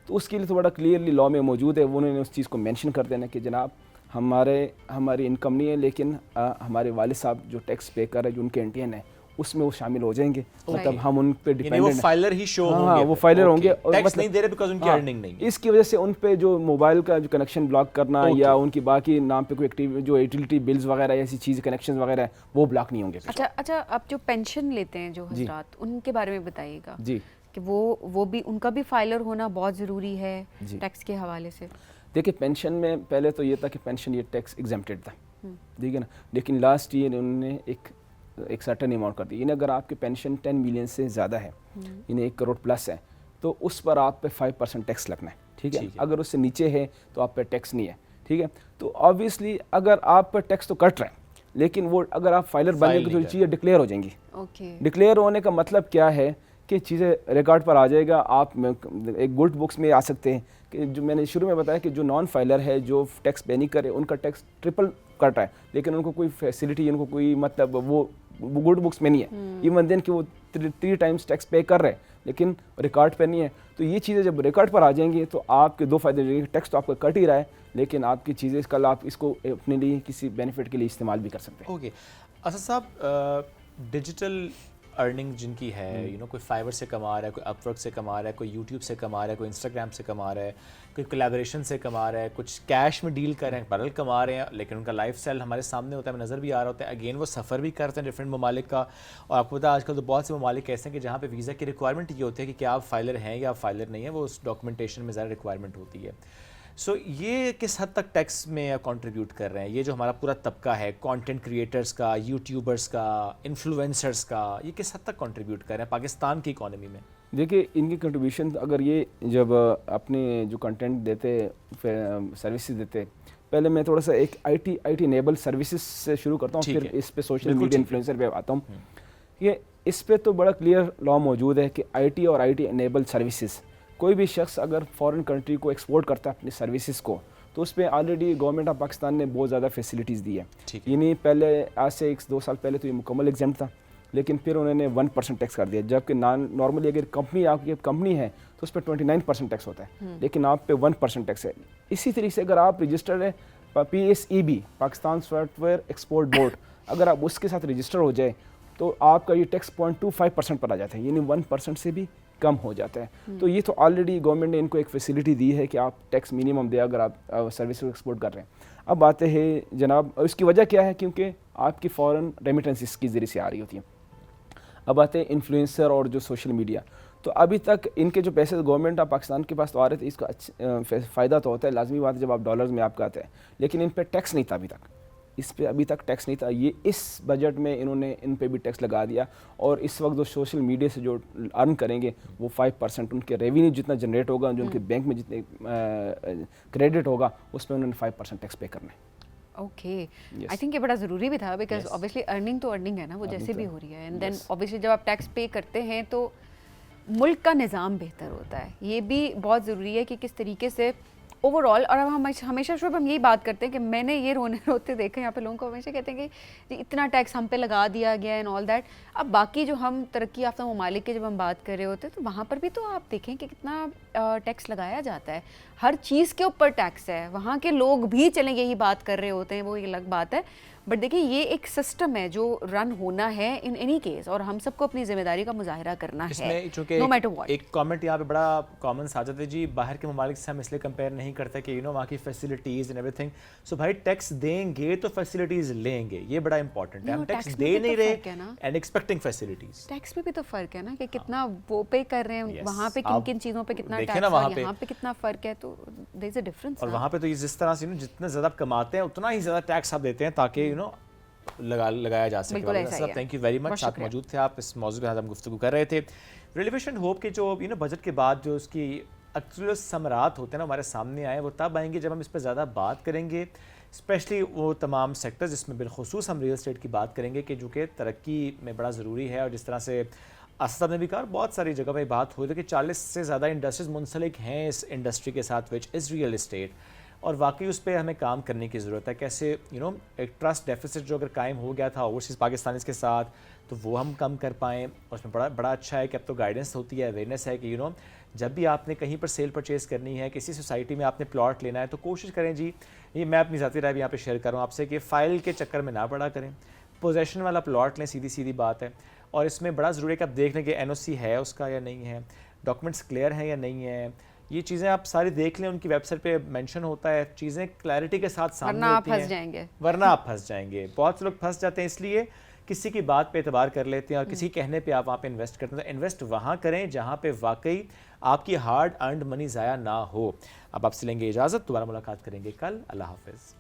تو اس کے لیے تو بڑا کلیئرلی لاء میں موجود ہے. انہوں نے اس چیز کو مینشن کر دینا کہ جناب ہماری انکم نہیں ہے، لیکن ہمارے والد صاحب جو ٹیکس پے کر رہے ہیں، جو ان کے اینٹین ہے، اس میں وہ شامل ہو جائیں گے. مطلب ہم ان پہ ڈیپینڈنٹ ہیں، وہ فائلر ہی شو ہوں گے، وہ فائلر ہوں گے، اور ٹیکس نہیں دے رہے بیکاز ان کی ارننگ نہیں ہے. اس کی وجہ سے ان پہ جو موبائل کا جو کنیکشن بلاک کرنا یا ان کی باقی نام پہ کوئی جو یوٹیلیٹی بلز وغیرہ ایسی چیز کنیکشن وغیرہ ہے وہ بلاک نہیں ہوں گے. اچھا آپ جو پینشن لیتے ہیں جو حضرات، ان کے بارے میں بتائیے گا. جی کہ وہ بھی ان کا بھی فائلر ہونا بہت ضروری ہے ٹیکس کے حوالے سے. دیکھیں پینشن میں پہلے تو یہ تھا کہ پینشن یہ ٹیکس ایگزمپٹڈ تھا، ٹھیک ہے نا. لیکن لاسٹ ایئر انہوں نے ایک سرٹن اماؤنٹ کر دی. یعنی اگر آپ کی پینشن 10 ملین سے زیادہ ہے، یعنی 1 کروڑ پلس ہے، تو اس پر آپ پہ 5% ٹیکس لگنا ہے. ٹھیک ہے. اگر اس سے نیچے ہے تو آپ پہ ٹیکس نہیں ہے. ٹھیک ہے. تو آبویسلی اگر آپ پر ٹیکس تو کٹ رہے ہیں، لیکن وہ اگر آپ فائلر بننے کی جو چیزیں ڈکلیئر ہو جائیں گی. ڈکلیئر ہونے کا مطلب کیا ہے کہ چیزیں ریکارڈ پر آ جائے گا. آپ ایک گڈ بکس میں آ سکتے ہیں کہ جو میں نے شروع میں بتایا کہ جو نان فائلر ہے، جو ٹیکس پے نہیں کرے، ان کا ٹیکس ٹرپل کٹ رہا ہے، لیکن ان کو کوئی فیسلٹی، ان کو کوئی مطلب وہ گڈ بکس میں نہیں ہے. ایون دین کہ وہ 3 ٹائمز ٹیکس پے کر رہے ہیں لیکن ریکارڈ پہ نہیں ہے. تو یہ چیزیں جب ریکارڈ پر آ جائیں گی تو آپ کے 2 فائدے ہو جائیں گے. ٹیکس تو آپ کا کٹ ہی رہا ہے، لیکن آپ کی چیزیں کل آپ اس کو اپنے لیے کسی بینیفٹ کے لیے استعمال بھی کر سکتے ہیں. اوکے اسد صاحب، ڈیجیٹل ارننگ جن کی ہے، کوئی فائبر سے کما رہا ہے، کوئی اپ ورک سے کما رہا ہے، کوئی یوٹیوب سے کما رہا ہے، کوئی انسٹاگرام سے کما رہا ہے، کوئی کولیبریشن سے کما رہا ہے، کچھ کیش میں ڈیل کر رہے ہیں، برل کما رہے ہیں، لیکن ان کا لائف اسٹائل ہمارے سامنے ہوتا ہے، ہمیں نظر بھی آ رہا ہوتا ہے. اگین وہ سفر بھی کرتے ہیں ڈفرینٹ ممالک کا. اور آپ کو پتا ہے آج کل تو بہت سے ممالک ایسے ہیں کہ جہاں پہ ویزا کی ریکوائرمنٹ یہ ہوتی ہے کہ کیا آپ فائلر ہیں یا آپ فائلر نہیں ہیں، وہ اس ڈاکومنٹیشن میں زیادہ ریکوائرمنٹ ہوتی ہے. سو یہ کس حد تک ٹیکس میں کنٹریبیوٹ کر رہے ہیں؟ یہ جو ہمارا پورا طبقہ ہے کانٹینٹ کریٹرز کا، یوٹیوبرز کا، انفلوئنسرز کا، یہ کس حد تک کنٹریبیوٹ کر رہے ہیں پاکستان کی اکانومی میں؟ دیکھیے ان کی کنٹریبیوشن اگر یہ جب اپنے جو کنٹینٹ دیتے، سروسز دیتے، پہلے میں تھوڑا سا ایک آئی ٹی انیبل سروسز سے شروع کرتا ہوں، پھر اس پہ سوشل میڈیا انفلوئنسر پہ آتا ہوں. یہ اس پہ تو بڑا کلیئر لاء موجود ہے کہ آئی ٹی اور آئی ٹی انیبل سروسز، کوئی بھی شخص اگر فارن کنٹری کو ایکسپورٹ کرتا ہے اپنی سروسز کو، تو اس پہ آلریڈی گورنمنٹ آف پاکستان نے بہت زیادہ فیسلٹیز دی ہے. یعنی پہلے آج سے 1-2 سال پہلے تو یہ مکمل ایگزمپٹ تھا, لیکن پھر انہوں نے 1% ٹیکس کر دیا, جبکہ نارملی اگر کمپنی آپ کی کمپنی ہے تو اس پہ 29% ٹیکس ہوتا ہے, لیکن آپ پہ 1% ٹیکس ہے. اسی طریقے سے اگر آپ رجسٹرڈ ہے PSEB Pakistan soft where export board, اگر آپ اس کے ساتھ رجسٹر ہو جائے تو آپ کا یہ ٹیکس 0.25% پر آ جاتا ہے, یعنی 1% سے بھی کم ہو جاتا ہے. تو یہ تو آلریڈی گورنمنٹ نے ان کو ایک فیسلٹی دی ہے کہ آپ ٹیکس منیمم دیں اگر آپ سروس ایکسپورٹ کر رہے ہیں. اب آتے ہیں جناب اس کی وجہ کیا ہے, کیونکہ آپ کی فورن ریمیٹنس اس کے ذریعے سے آ رہی ہوتی ہیں. اب آتے ہیں انفلوئنسر اور جو سوشل میڈیا, تو ابھی تک ان کے جو پیسے گورنمنٹ آف پاکستان کے پاس تو آ رہے تھے, اس کا فائدہ تو ہوتا ہے, لازمی بات ہے جب آپ ڈالرز میں آپ کا آتا ہے, لیکن ان پہ ٹیکس نہیں تھا ابھی تک, اس پہ ابھی تک ٹیکس نہیں تھا. یہ اس بجٹ میں انہوں نے ان پہ بھی ٹیکس لگا دیا, اور اس وقت جو سوشل میڈیا سے جو ارن کریں گے وہ 5% ان کے ریونیو جتنا جنریٹ ہوگا, جو ان کے بینک میں جتنے کریڈٹ ہوگا اس پہ انہوں نے 5% ٹیکس پے کرنا ہے. اوکے, آئی تھنک یہ بڑا ضروری بھی تھا, بیکاز اوبیسلی ارننگ تو ارننگ ہے نا, وہ جیسے بھی ہو رہی ہے, اینڈ دین اوبیسلی جب آپ ٹیکس پے کرتے ہیں تو ملک کا نظام بہتر ہوتا ہے. یہ بھی بہت ضروری ہے کہ کس طریقے سے اوور آل, اور ہم ہمیشہ شعیب ہم یہی بات کرتے ہیں کہ میں نے یہ روتے دیکھے یہاں پہ لوگوں کو ہمیشہ کہتے ہیں کہ اتنا ٹیکس ہم پہ لگا دیا گیا اینڈ آل دیٹ. اب باقی جو ہم ترقی یافتہ ممالک کے جب ہم بات کر رہے ہوتے ہیں تو وہاں پر بھی تو آپ دیکھیں کہ کتنا ٹیکس لگایا جاتا ہے, ہر چیز کے اوپر ٹیکس ہے. وہاں کے لوگ بھی چلیں یہی بات کر رہے ہوتے ہیں, وہ ایک الگ بات ہے, بٹ دیکھیں یہ ایک سسٹم ہے جو رن ہونا ہے ان اینی کیس, اور ہم سب کو اپنی ذمہ داری کا مظاہرہ کرنا ہے, نو میٹر واٹ. ایک کامنٹ یہاں پہ بڑا کامن سا جاتا ہے جی, باہر کے ممالک سے ہم اس لیے کمپیئر نہیں کرتے کہ وہاں کی فیسلٹیز اینڈ ایوری تھنگ. سو بھائی ٹیکس دیں گے تو فیسلٹیز لیں گے, یہ بڑا امپورٹنٹ ہے. ہم ٹیکس دے نہیں رہے اینڈ ایکسپیکٹنگ فیسلٹیز. ٹیکس میں بھی تو فرق ہے نا کہ کتنا وہ پے کر رہے ہیں, وہاں پہ کن کن چیزوں پہ کتنا ٹیکس ہے, یہاں پہ کتنا فرق ہے, تو دیر از اے ڈفرنس. اور وہاں پہ تو جس طرح سے جتنا زیادہ کماتے ہیں اتنا ہی زیادہ ٹیکس آپ دیتے ہیں تاکہ لگایا جا سکے. تھینک یو ویری مچ, آپ موجود تھے, آپ اس موضوع پہ ہم گفتگو کر رہے تھے. ریلیویشن ہوپ کے جو بجٹ کے بعد جو اس کی ایکچوئل ثمرات ہوتے ہیں نا ہمارے سامنے آئے, وہ تب آئیں گے جب ہم اس پہ زیادہ بات کریں گے, اسپیشلی وہ تمام سیکٹر جس میں بالخصوص ہم ریل اسٹیٹ کی بات کریں گے کہ جو کہ ترقی میں بڑا ضروری ہے. اور جس طرح سے اسد نے بھی کہا, بہت ساری جگہ پہ بات ہوئی تھی کہ 40 سے زیادہ انڈسٹریز منسلک ہیں اس انڈسٹری کے ساتھ وچ از ریئل اسٹیٹ, اور واقعی اس پہ ہمیں کام کرنے کی ضرورت ہے. کیسے ایک ٹرسٹ ڈیفیسٹ جو اگر قائم ہو گیا تھا اوورسیز پاکستانیز کے ساتھ, تو وہ ہم کم کر پائیں. اور اس میں بڑا اچھا ہے کہ اب تو گائیڈنس ہوتی ہے, اویئرنیس ہے کہ جب بھی آپ نے کہیں پر سیل پرچیز کرنی ہے, کسی سوسائٹی میں آپ نے پلاٹ لینا ہے, تو کوشش کریں جی, یہ میں اپنی ذاتی رائے بھی یہاں پہ شیئر کروں آپ سے, کہ فائل کے چکر میں نہ پڑا کریں, پوزیشن والا پلاٹ لیں, سیدھی بات ہے. اور اس میں بڑا ضروری ہے کہ آپ دیکھ لیں کہ NOC ہے اس کا یا نہیں ہے, ڈاکومنٹس کلیئر ہیں یا نہیں ہیں. یہ چیزیں آپ ساری دیکھ لیں, ان کی ویب سائٹ پہ مینشن ہوتا ہے, چیزیں کلیئرٹی کے ساتھ سامنے ہوتی ہیں, ورنہ آپ پھنس جائیں گے. بہت سے لوگ پھنس جاتے ہیں اس لیے کسی کی بات پہ اعتبار کر لیتے ہیں, اور کسی کہنے پہ آپ وہاں پہ انویسٹ کرتے ہیں. تو انویسٹ وہاں کریں جہاں پہ واقعی آپ کی ہارڈ ارنڈ منی ضائع نہ ہو. اب آپ سے لیں گے اجازت, دوبارہ ملاقات کریں گے کل. اللہ حافظ.